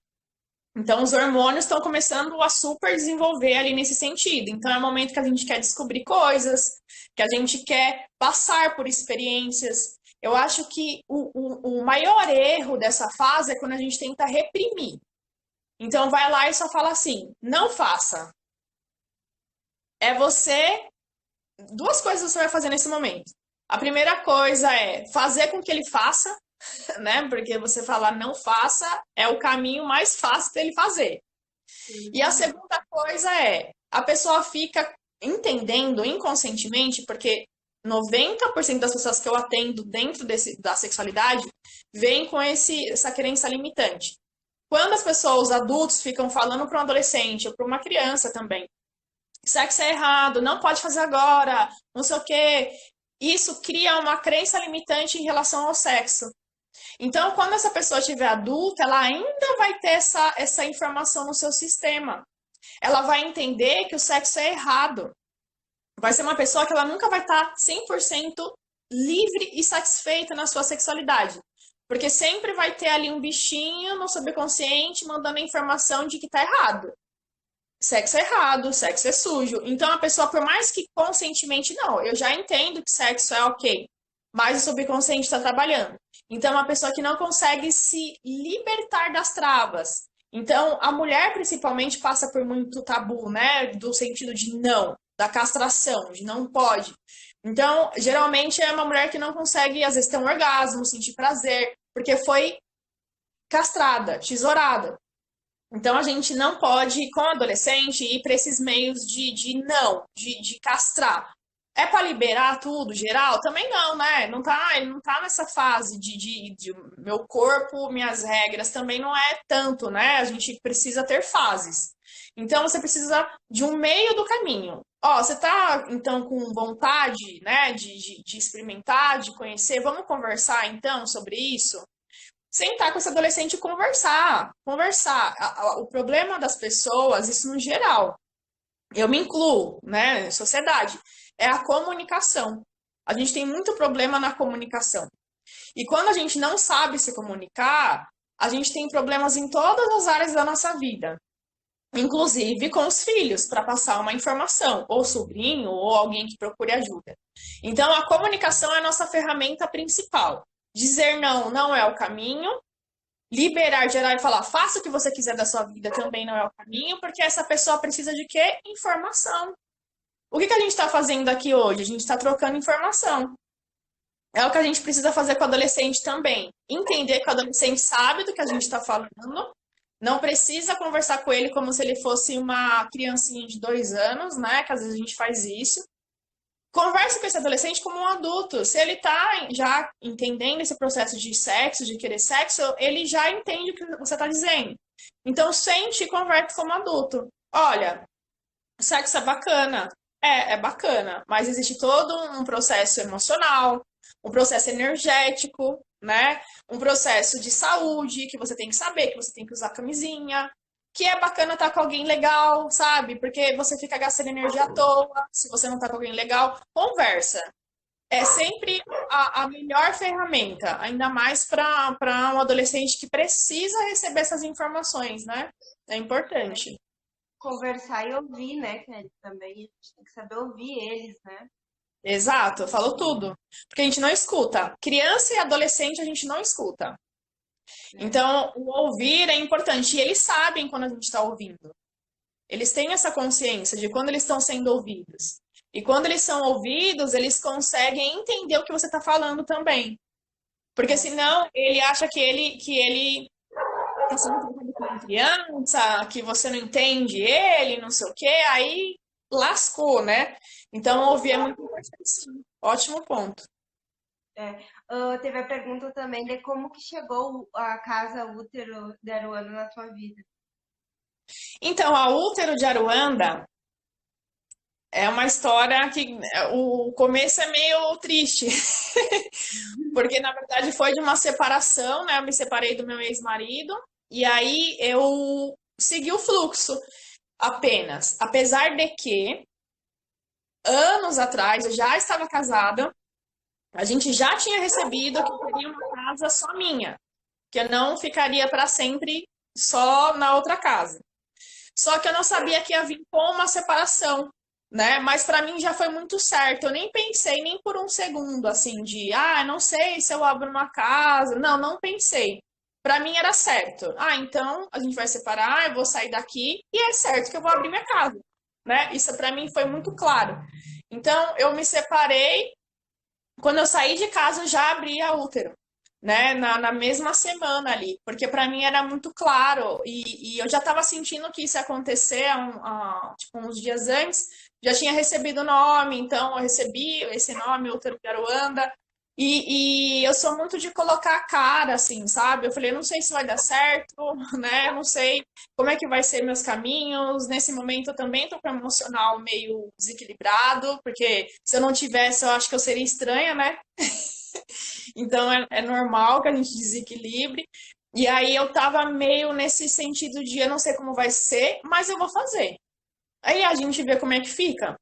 Então, os hormônios estão começando a super desenvolver ali nesse sentido. Então, é o momento que a gente quer descobrir coisas, que a gente quer passar por experiências. Eu acho que o maior erro dessa fase é quando a gente tenta reprimir. Então, vai lá e só fala assim: não faça. É você. Duas coisas você vai fazer nesse momento. A primeira coisa é fazer com que ele faça, né? Porque você falar não faça é o caminho mais fácil dele fazer. E a segunda coisa é, a pessoa fica entendendo inconscientemente, porque 90% das pessoas que eu atendo dentro da sexualidade vêm com essa crença limitante. Quando as pessoas, os adultos, ficam falando para um adolescente ou para uma criança também, sexo é errado, não pode fazer agora, não sei o quê, isso cria uma crença limitante em relação ao sexo. Então, quando essa pessoa estiver adulta, ela ainda vai ter essa informação no seu sistema. Ela vai entender que o sexo é errado. Vai ser uma pessoa que ela nunca vai estar 100% livre e satisfeita na sua sexualidade. Porque sempre vai ter ali um bichinho no subconsciente mandando a informação de que está errado. Sexo é errado, sexo é sujo. Então a pessoa, por mais que conscientemente não, eu já entendo que sexo é ok, mas o subconsciente está trabalhando. Então, é uma pessoa que não consegue se libertar das travas. Então, a mulher principalmente passa por muito tabu, né? Do sentido de não, da castração, de não pode. Então, geralmente é uma mulher que não consegue, às vezes, ter um orgasmo, sentir prazer, porque foi castrada, tesourada. Então, a gente não pode, com adolescente, ir para esses meios de não, de castrar. É para liberar tudo, geral? Também não, né? Não tá, ele não tá nessa fase de meu corpo, minhas regras, também não é tanto, né? A gente precisa ter fases. Então, você precisa de um meio do caminho. Ó, você tá, então, com vontade, né, de experimentar, de conhecer? Vamos conversar, então, sobre isso? Sentar com esse adolescente e conversar. Conversar. O problema das pessoas, isso no geral, eu me incluo, né, sociedade, é a comunicação. A gente tem muito problema na comunicação. E quando a gente não sabe se comunicar, a gente tem problemas em todas as áreas da nossa vida. Inclusive com os filhos, para passar uma informação, ou sobrinho, ou alguém que procure ajuda. Então, a comunicação é a nossa ferramenta principal. Dizer não não é o caminho, liberar, gerar e falar, faça o que você quiser da sua vida também não é o caminho, porque essa pessoa precisa de quê? Informação. O que a gente está fazendo aqui hoje? A gente está trocando informação. É o que a gente precisa fazer com o adolescente também. Entender que o adolescente sabe do que a gente está falando, não precisa conversar com ele como se ele fosse uma criancinha de 2 anos, né? Que às vezes a gente faz isso. Converse com esse adolescente como um adulto. Se ele tá já entendendo esse processo de sexo, de querer sexo, ele já entende o que você está dizendo. Então, sente e converse como adulto. Olha, o sexo é bacana. É bacana. Mas existe todo um processo emocional, um processo energético, né? Um processo de saúde que você tem que saber, que você tem que usar camisinha, que é bacana estar com alguém legal, sabe? Porque você fica gastando energia à toa, se você não tá com alguém legal, conversa. É sempre a melhor ferramenta, ainda mais para um adolescente que precisa receber essas informações, né? É importante. Conversar e ouvir, né, Kelly? Também a gente tem que saber ouvir eles, né? Exato, falou tudo. Porque a gente não escuta. Criança e adolescente a gente não escuta. Então, o ouvir é importante. E eles sabem quando a gente está ouvindo. Eles têm essa consciência de quando eles estão sendo ouvidos. E quando eles são ouvidos, eles conseguem entender o que você está falando também. Porque senão ele acha que ele está sendo tratado como criança, que você não entende ele, não sei o quê, aí lascou, né? Então ouvir é muito importante, sim. Ótimo ponto. Teve a pergunta também de como que chegou a casa útero de Aruana na tua vida. Então, a útero de Aruanda é uma história que o começo é meio triste, porque na verdade foi de uma separação, né? Eu me separei do meu ex-marido e aí eu segui o fluxo apenas. Apesar de que anos atrás eu já estava casada, a gente já tinha recebido que teria uma casa só minha, que eu não ficaria para sempre só na outra casa. Só que eu não sabia que ia vir com uma separação, né? Mas para mim já foi muito certo. Eu nem pensei nem por um segundo assim de, não sei se eu abro uma casa. Não, não pensei. Para mim era certo. Então a gente vai separar, eu vou sair daqui e é certo que eu vou abrir minha casa, né? Isso para mim foi muito claro. Então eu me separei. Quando eu saí de casa, eu já abri a útero, né? Na mesma semana ali, porque para mim era muito claro e eu já estava sentindo que isso ia acontecer tipo, uns dias antes. Já tinha recebido o nome, então eu recebi esse nome, útero de Aruanda. E eu sou muito de colocar a cara, assim, sabe? Eu falei, não sei se vai dar certo, né? Não sei como é que vai ser meus caminhos. Nesse momento eu também tô com o emocional meio desequilibrado, porque se eu não tivesse, eu acho que eu seria estranha, né? Então é normal que a gente desequilibre. E aí eu tava meio nesse sentido de eu não sei como vai ser, mas eu vou fazer. Aí a gente vê como é que fica.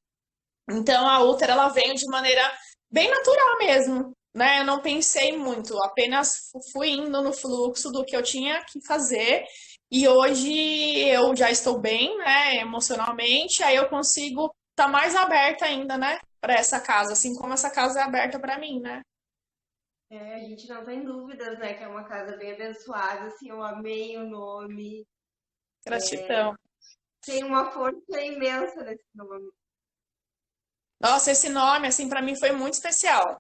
Então a útera ela veio de maneira bem natural mesmo, né? Eu não pensei muito, apenas fui indo no fluxo do que eu tinha que fazer. E hoje eu já estou bem, né, emocionalmente, aí eu consigo estar mais aberta ainda, né, para essa casa, assim como essa casa é aberta para mim, né? A gente não tem dúvidas, né, que é uma casa bem abençoada, assim, eu amei o nome, Gratidão. tem uma força imensa nesse nome. Nossa, esse nome, assim, para mim foi muito especial,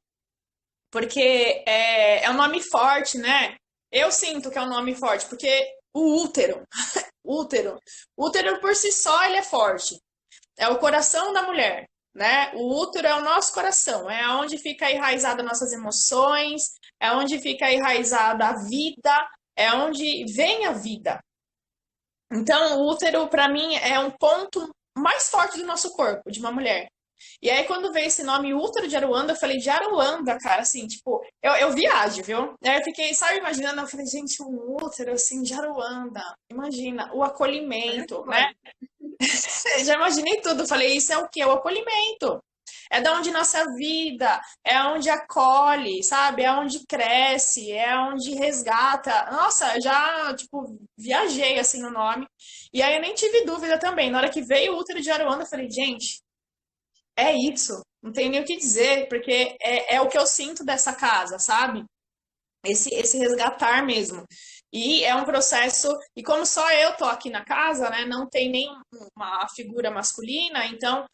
porque é um nome forte, né? Eu sinto que é um nome forte, porque o útero, útero por si só ele é forte. É o coração da mulher, né? O útero é o nosso coração, é onde fica enraizada nossas emoções, é onde fica enraizada a vida, é onde vem a vida. Então, o útero, para mim, é um ponto mais forte do nosso corpo, de uma mulher. E aí, quando veio esse nome útero de Aruanda, eu falei, de Aruanda, cara, assim, tipo, eu viajo, viu? Aí eu fiquei, sabe, imaginando, eu falei, gente, um útero, assim, de Aruanda, imagina, o acolhimento, né? Já imaginei tudo. Falei, isso é o quê? O acolhimento. É da onde nasce a vida, é onde acolhe, sabe? É onde cresce, é onde resgata. Nossa, já, tipo, viajei assim no nome. E aí eu nem tive dúvida também. Na hora que veio o útero de Aruanda, eu falei, gente, é isso. Não tem nem o que dizer, porque é o que eu sinto dessa casa, sabe? Esse resgatar mesmo. E é um processo, e como só eu tô aqui na casa, né, não tem nenhuma figura masculina, então,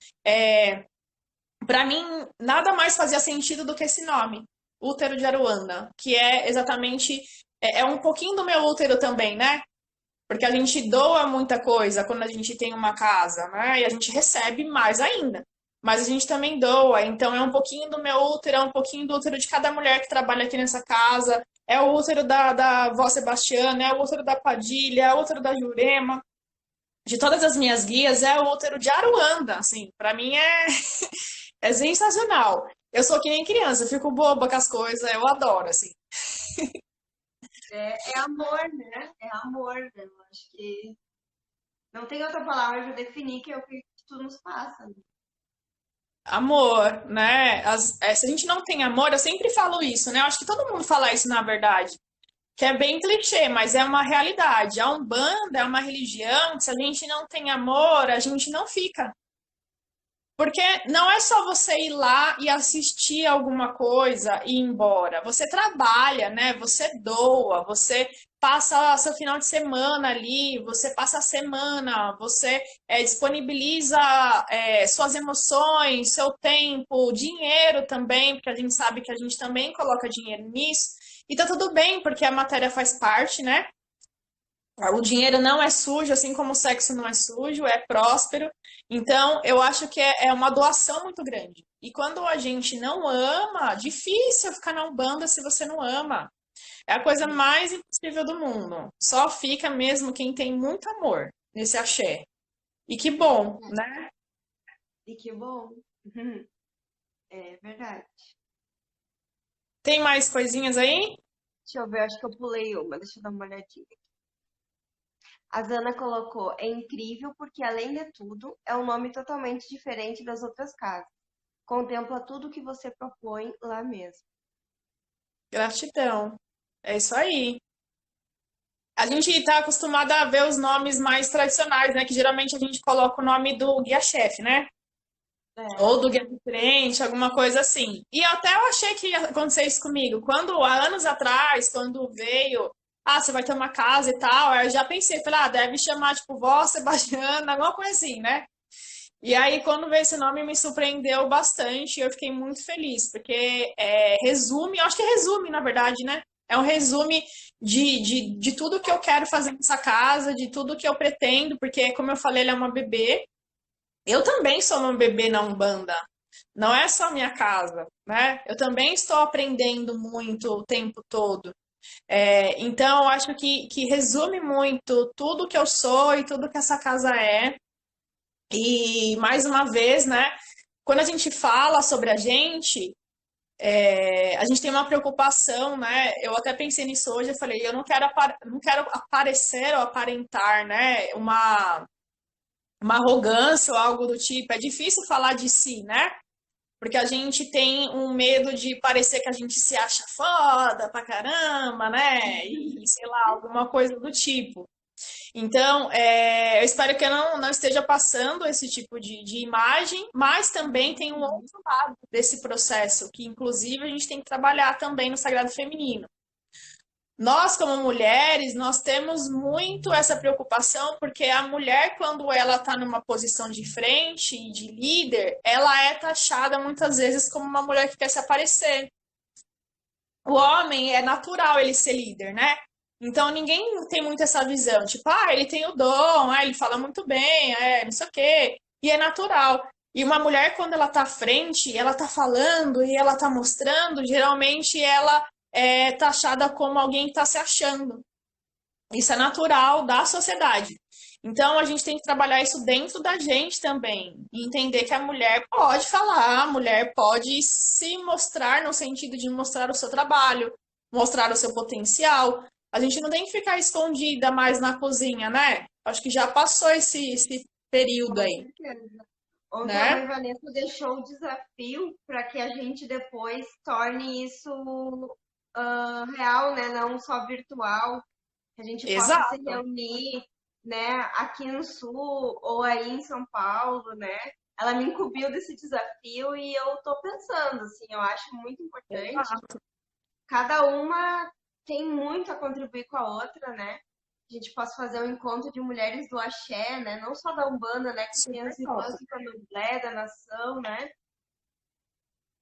para mim, nada mais fazia sentido do que esse nome, útero de Aruanda, que é exatamente, é um pouquinho do meu útero também, né? Porque a gente doa muita coisa quando a gente tem uma casa, né? E a gente recebe mais ainda. Mas a gente também doa, então é um pouquinho do meu útero, é um pouquinho do útero de cada mulher que trabalha aqui nessa casa, é o útero da vó Sebastiana, é o útero da Padilha, é o útero da Jurema, de todas as minhas guias, é o útero de Aruanda, assim, pra mim é sensacional. Eu sou que nem criança, eu fico boba com as coisas, eu adoro, assim. É amor, né? É amor, né? Eu acho que não tem outra palavra para definir que é o que tu nos passa, né? Amor, né? Se a gente não tem amor, eu sempre falo isso, né? Eu acho que todo mundo fala isso na verdade, que é bem clichê, mas é uma realidade. A Umbanda é uma religião que se a gente não tem amor, a gente não fica. Porque não é só você ir lá e assistir alguma coisa e ir embora. Você trabalha, né? Você doa, você passa seu final de semana ali, você passa a semana, você disponibiliza suas emoções, seu tempo, dinheiro também, porque a gente sabe que a gente também coloca dinheiro nisso. E tá tudo bem, porque a matéria faz parte, né? O dinheiro não é sujo, assim como o sexo não é sujo, é próspero. Então, eu acho que é uma doação muito grande. E quando a gente não ama, difícil ficar na Umbanda se você não ama. É a coisa mais impossível do mundo. Só fica mesmo quem tem muito amor nesse axé. E que bom, né? E que bom. É verdade. Tem mais coisinhas aí? Deixa eu ver, acho que eu pulei uma, deixa eu dar uma olhadinha. A Zana colocou, é incrível porque, além de tudo, é um nome totalmente diferente das outras casas. Contempla tudo que você propõe lá mesmo. Gratidão. É isso aí. A gente está acostumada a ver os nomes mais tradicionais, né? Que geralmente a gente coloca o nome do guia-chefe, né? É, Ou do guia de frente, alguma coisa assim. E até eu achei que ia acontecer isso comigo. Quando, há anos atrás, quando veio, você vai ter uma casa e tal, eu já pensei, falei, deve chamar, tipo, Vó Sebastiana, alguma coisa assim, né? E aí, quando veio esse nome, me surpreendeu bastante e eu fiquei muito feliz, porque resume, eu acho que resume, na verdade, né? É um resume de tudo que eu quero fazer nessa casa, de tudo que eu pretendo, porque, como eu falei, ele é uma bebê. Eu também sou uma bebê na Umbanda, não é só minha casa, né? Eu também estou aprendendo muito o tempo todo. Então, eu acho que resume muito tudo que eu sou e tudo que essa casa é. E, mais uma vez, né? Quando a gente fala sobre a gente tem uma preocupação, né? Eu até pensei nisso hoje, eu falei, eu não quero aparecer ou aparentar, né? Uma arrogância ou algo do tipo. É difícil falar de si, né? Porque a gente tem um medo de parecer que a gente se acha foda pra caramba, né? E sei lá, alguma coisa do tipo. Então, eu espero que eu não esteja passando esse tipo de imagem, mas também tem um outro lado desse processo, que inclusive a gente tem que trabalhar também no Sagrado Feminino. Nós, como mulheres, nós temos muito essa preocupação, porque a mulher, quando ela está numa posição de frente e de líder, ela é taxada muitas vezes como uma mulher que quer se aparecer. O homem é natural ele ser líder, né? Então ninguém tem muito essa visão, tipo, ele tem o dom, ele fala muito bem, não sei o quê, e é natural. E uma mulher, quando ela tá à frente, ela tá falando e ela tá mostrando, geralmente ela é taxada como alguém que tá se achando. Isso é natural da sociedade. Então a gente tem que trabalhar isso dentro da gente também. E entender que a mulher pode falar, a mulher pode se mostrar no sentido de mostrar o seu trabalho, mostrar o seu potencial. A gente não tem que ficar escondida mais na cozinha, né? Acho que já passou esse período com aí, certeza. Ontem a né? mãe Vanessa deixou o desafio para que a gente depois torne isso real, né? Não só virtual, que a gente possa se Exato. reunir, né? Aqui no Sul ou aí em São Paulo, né? Ela me incumbiu desse desafio e eu tô pensando, assim, eu acho muito importante. Exato. Cada uma tem muito a contribuir com a outra, né? A gente possa fazer um encontro de mulheres do axé, né? Não só da Umbanda, né? Que tem Super as top. irmãs do Candomblé, da nação, né? Então,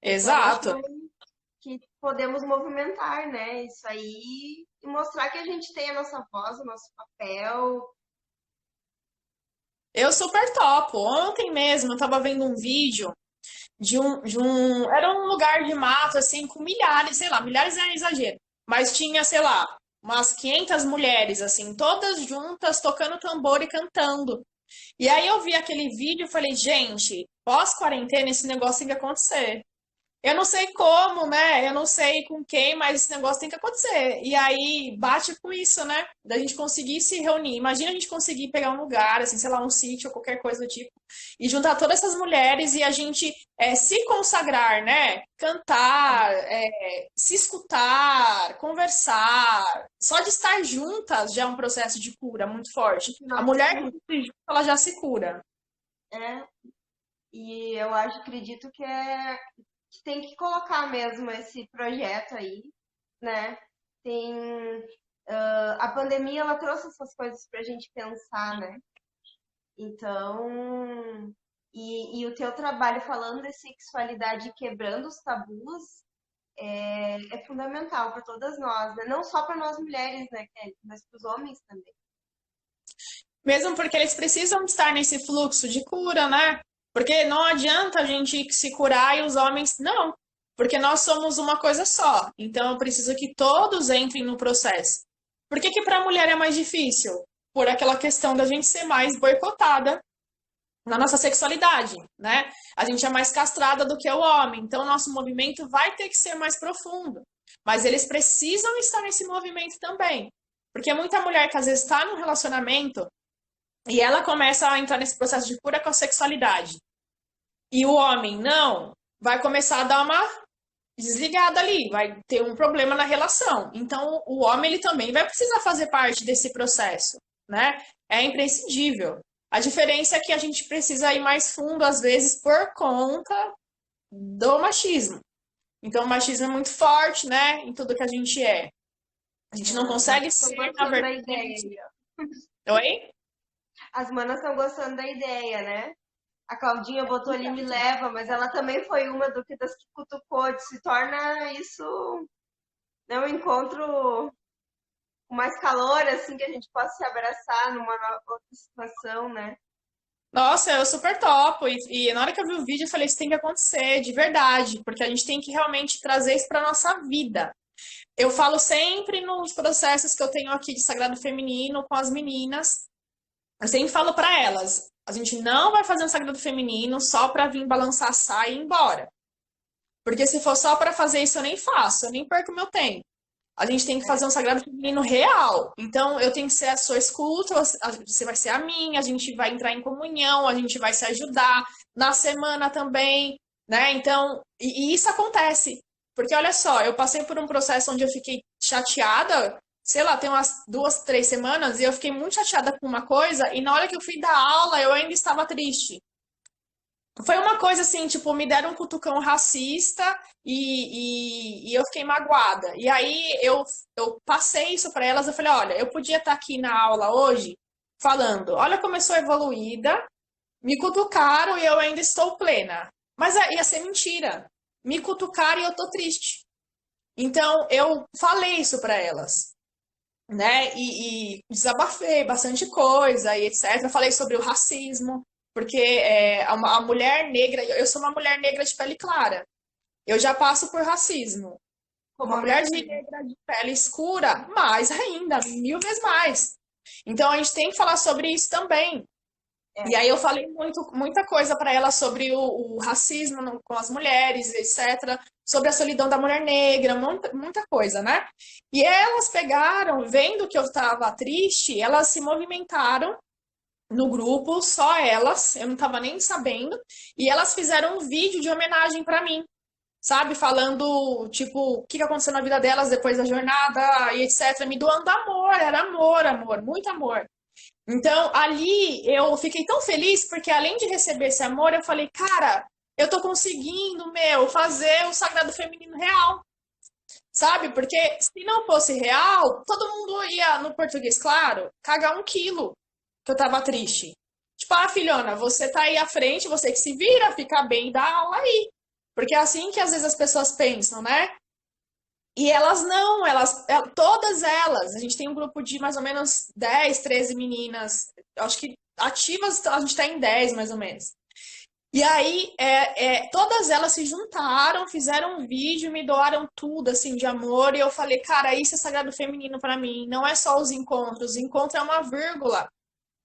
acho Exato. que podemos movimentar, né? Isso aí e mostrar que a gente tem a nossa voz, o nosso papel. Eu super topo. Ontem mesmo eu tava vendo um vídeo era um lugar de mato, assim, com milhares, sei lá, milhares é exagero, mas tinha, sei lá, umas 500 mulheres, assim, todas juntas, tocando tambor e cantando. E aí eu vi aquele vídeo e falei, gente, pós-quarentena esse negócio tem que acontecer. Eu não sei como, né? Eu não sei com quem, mas esse negócio tem que acontecer. E aí bate com isso, né? Da gente conseguir se reunir. Imagina a gente conseguir pegar um lugar, assim, sei lá, um sítio ou qualquer coisa do tipo, e juntar todas essas mulheres e a gente se consagrar, né? Cantar, se escutar, conversar. Só de estar juntas já é um processo de cura muito forte. A Nossa, mulher que se junta, ela já se cura. é. E eu acho, acredito que tem que colocar mesmo esse projeto aí, né? Tem a pandemia ela trouxe essas coisas pra gente pensar, né? Então, e o teu trabalho falando de sexualidade e quebrando os tabus é fundamental para todas nós, né? Não só para nós mulheres, né, Kelly, mas para os homens também. Mesmo porque eles precisam estar nesse fluxo de cura, né? Porque não adianta a gente se curar e os homens não. Porque nós somos uma coisa só. Então eu preciso que todos entrem no processo. Por que que para a mulher é mais difícil? Por aquela questão da gente ser mais boicotada na nossa sexualidade, né? A gente é mais castrada do que o homem. Então o nosso movimento vai ter que ser mais profundo. Mas eles precisam estar nesse movimento também. Porque muita mulher que às vezes está num relacionamento e ela começa a entrar nesse processo de cura com a sexualidade. E o homem não, vai começar a dar uma desligada ali, vai ter um problema na relação. Então, o homem ele também vai precisar fazer parte desse processo, né? É imprescindível. A diferença é que a gente precisa ir mais fundo, às vezes, por conta do machismo. Então, o machismo é muito forte, né? Em tudo que a gente é. A gente não consegue ser, na Gostando da verdade. ideia. Oi? As manas estão gostando da ideia, né? A Claudinha botou ali me leva, mas ela também foi uma das que cutucou. Se torna isso, né, um encontro com mais calor, assim, que a gente possa se abraçar numa outra situação, né? Nossa, eu super topo. E na hora que eu vi o vídeo, eu falei, isso tem que acontecer, de verdade, porque a gente tem que realmente trazer isso para nossa vida. Eu falo sempre nos processos que eu tenho aqui de Sagrado Feminino com as meninas, eu sempre falo para elas, a gente não vai fazer um Sagrado Feminino só para vir balançar a saia e ir embora. Porque se for só para fazer isso, eu nem faço, eu nem perco meu tempo. A gente tem que fazer um sagrado feminino real. Então, eu tenho que ser a sua escuta, você vai ser a minha, a gente vai entrar em comunhão, a gente vai se ajudar na semana também, né? Então, e isso acontece. Porque olha só, eu passei por um processo onde eu fiquei chateada, sei lá, tem umas 2, 3 semanas, e eu fiquei muito chateada com uma coisa, e na hora que eu fui dar aula, eu ainda estava triste. Foi uma coisa assim, tipo, me deram um cutucão racista e eu fiquei magoada. E aí eu passei isso para elas, eu falei, olha, eu podia estar aqui na aula hoje falando, olha como eu sou evoluída, me cutucaram e eu ainda estou plena. Mas ia ser mentira. Me cutucaram e eu tô triste. Então eu falei isso para elas, né? E desabafei bastante coisa e etc. Falei sobre o racismo, porque a mulher negra, eu sou uma mulher negra de pele clara, eu já passo por racismo. Como Uma a mulher minha. negra de pele escura, mais ainda, 1000 vezes mais. Então a gente tem que falar sobre isso também. E aí eu falei muita coisa para ela sobre o racismo com as mulheres, etc. Sobre a solidão da mulher negra, muita coisa, né? E elas pegaram, vendo que eu estava triste, elas se movimentaram no grupo, só elas, eu não estava nem sabendo, e elas fizeram um vídeo de homenagem para mim, sabe? Falando, tipo, o que aconteceu na vida delas depois da jornada e etc. Me doando amor, era amor, amor, muito amor. Então, ali eu fiquei tão feliz porque além de receber esse amor, eu falei, cara, eu tô conseguindo, meu, fazer o sagrado feminino real, sabe? Porque se não fosse real, todo mundo ia, no português, claro, cagar 1 quilo que eu tava triste. Tipo, ah, filhona, você tá aí à frente, você que se vira, fica bem e dá aula aí. Porque é assim que às vezes as pessoas pensam, né? E elas não, todas elas, a gente tem um grupo de mais ou menos 10, 13 meninas, eu acho que ativas a gente tá em 10 mais ou menos. E aí, todas elas se juntaram, fizeram um vídeo, me doaram tudo, assim, de amor, e eu falei, cara, isso é sagrado feminino pra mim, não é só os encontros é uma vírgula,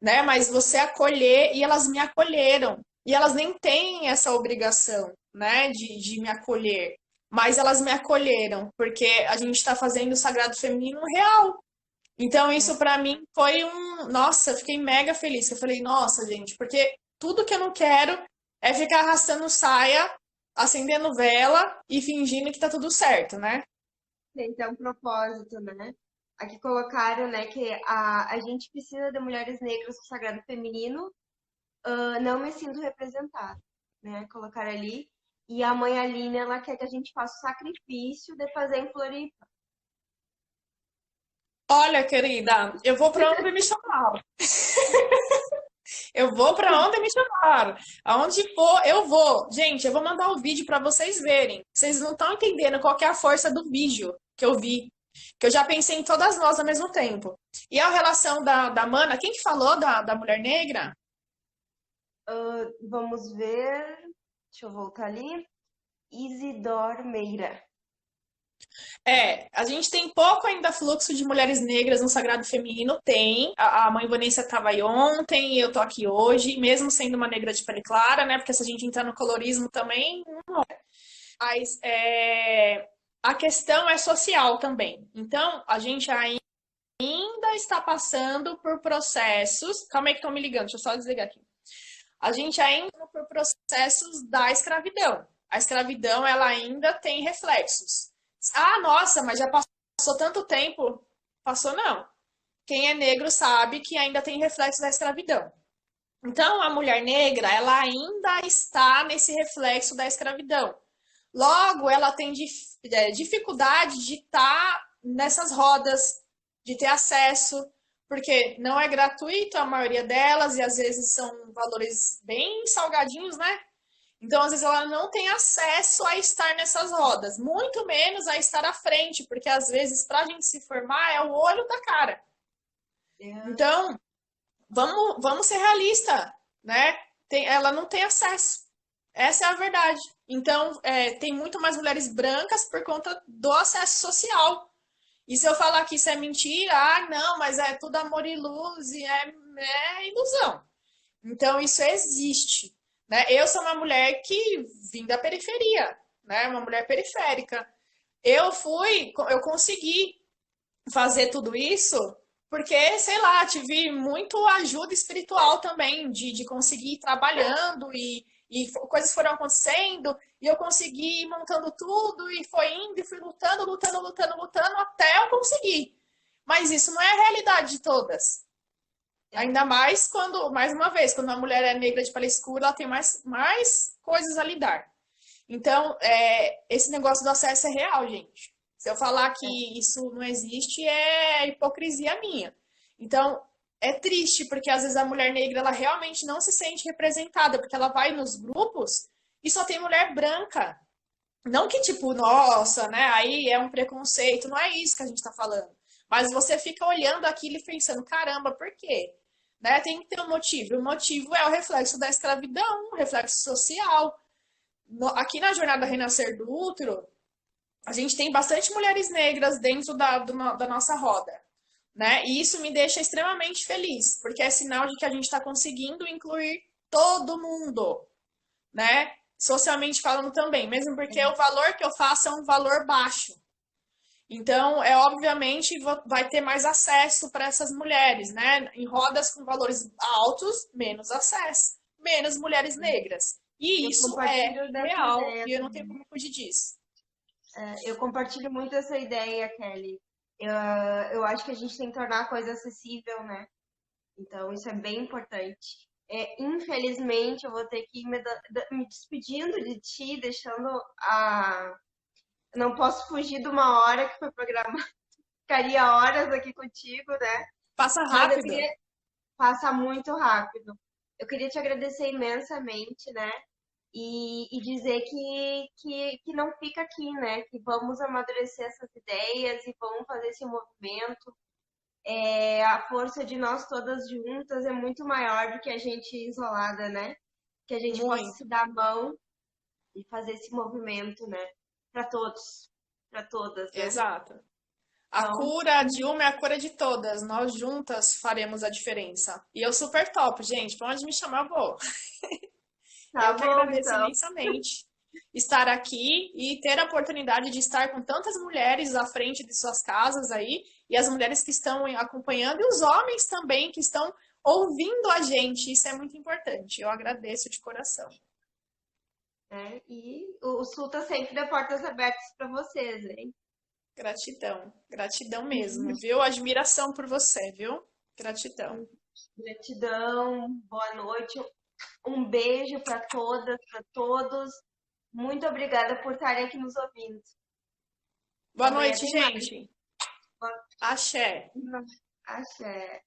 né, mas você acolher, e elas me acolheram, e elas nem têm essa obrigação, né, de me acolher, mas elas me acolheram, porque a gente está fazendo o sagrado feminino real. Então isso pra mim foi nossa, eu fiquei mega feliz. Eu falei, nossa, gente, porque tudo que eu não quero é ficar arrastando saia, acendendo vela e fingindo que tá tudo certo, né? Tem que ter um propósito, né? Aqui colocaram, né, que a gente precisa de mulheres negras no Sagrado Feminino, não me sinto representada, né? Colocaram ali. E a mãe Aline, ela quer que a gente faça o sacrifício de fazer em Floripa. Olha, querida, eu vou pra onde me chamaram. Eu vou pra onde me chamaram. Aonde for, eu vou. Gente, eu vou mandar o vídeo pra vocês verem. Vocês não estão entendendo qual que é a força do vídeo que eu vi. Que eu já pensei em todas nós ao mesmo tempo. E a relação da Mana, quem que falou da mulher negra? Vamos ver. Deixa eu voltar ali. Isidor Meira. A gente tem pouco ainda fluxo de mulheres negras no Sagrado Feminino, tem. A mãe Vanessa estava aí ontem, eu tô aqui hoje, mesmo sendo uma negra de pele clara, né? Porque se a gente entrar no colorismo também, não é. Mas a questão é social também. Então, a gente ainda está passando por processos. Calma aí que estão me ligando, deixa eu só desligar aqui. A gente ainda está por processos da escravidão. A escravidão, ela ainda tem reflexos. Ah, nossa, mas já passou tanto tempo. Passou não. Quem é negro sabe que ainda tem reflexos da escravidão. Então, a mulher negra, ela ainda está nesse reflexo da escravidão. Logo, ela tem dificuldade de estar nessas rodas, de ter acesso, porque não é gratuito a maioria delas e às vezes são valores bem salgadinhos, né? Então, às vezes, ela não tem acesso a estar nessas rodas, muito menos a estar à frente, porque às vezes, para a gente se formar, é o olho da cara. Então, vamos ser realistas, né? Ela não tem acesso. Essa é a verdade. Então, tem muito mais mulheres brancas por conta do acesso social. E se eu falar que isso é mentira, não, mas é tudo amor e luz e é ilusão. Então, isso existe. Né? Eu sou uma mulher que vim da periferia, né? Uma mulher periférica. Eu consegui fazer tudo isso porque, sei lá, tive muito ajuda espiritual também, de conseguir ir trabalhando e coisas foram acontecendo e eu consegui ir montando tudo e foi indo e fui lutando, lutando, lutando, lutando até eu conseguir. Mas isso não é a realidade de todas. Ainda mais quando, mais uma vez, quando a mulher é negra de pele escura, ela tem mais coisas a lidar. Então, esse negócio do acesso é real, gente. Se eu falar que isso não existe, é hipocrisia minha. Então, é triste, porque às vezes a mulher negra ela realmente não se sente representada, porque ela vai nos grupos e só tem mulher branca. Não que, tipo, nossa, né? Aí é um preconceito, não é isso que a gente tá falando. Mas você fica olhando aquilo e pensando, caramba, por quê? Né? Tem que ter um motivo. O motivo é o reflexo da escravidão, o reflexo social. Aqui na Jornada Renascer do Útero, a gente tem bastante mulheres negras dentro da nossa roda. Né? E isso me deixa extremamente feliz, porque é sinal de que a gente está conseguindo incluir todo mundo, né? Socialmente falando também, mesmo porque o valor que eu faço é um valor baixo. Então, obviamente vai ter mais acesso para essas mulheres, né? Em rodas com valores altos, menos acesso, menos mulheres negras. E isso é real e eu não tenho como fugir disso. Eu compartilho muito essa ideia, Kelly. Eu acho que a gente tem que tornar a coisa acessível, né? Então, isso é bem importante. Infelizmente, eu vou ter que ir me despedindo de ti, deixando a. Não posso fugir de uma hora que foi programada. Ficaria horas aqui contigo, né? Passa rápido. Passa muito rápido. Eu queria te agradecer imensamente, né? E dizer que não fica aqui, né? Que vamos amadurecer essas ideias e vamos fazer esse movimento. A força de nós todas juntas é muito maior do que a gente isolada, né? Que a gente possa se dar a mão e fazer esse movimento, né? Para todos, para todas, né? Exato. A cura de uma é a cura de todas. Nós juntas faremos a diferença. E eu super top, gente. Pode me chamar, eu vou. Tá eu que bom, agradeço então. imensamente estar aqui e ter a oportunidade de estar com tantas mulheres à frente de suas casas aí, e as mulheres que estão acompanhando, e os homens também que estão ouvindo a gente. Isso é muito importante. Eu agradeço de coração. E o Sul tá sempre de portas abertas para vocês, hein? Gratidão, gratidão mesmo, viu? Admiração por você, viu? Gratidão. Gratidão, boa noite. Um beijo para todas, para todos. Muito obrigada por estarem aqui nos ouvindo. Boa noite, gente. Axé. Axé.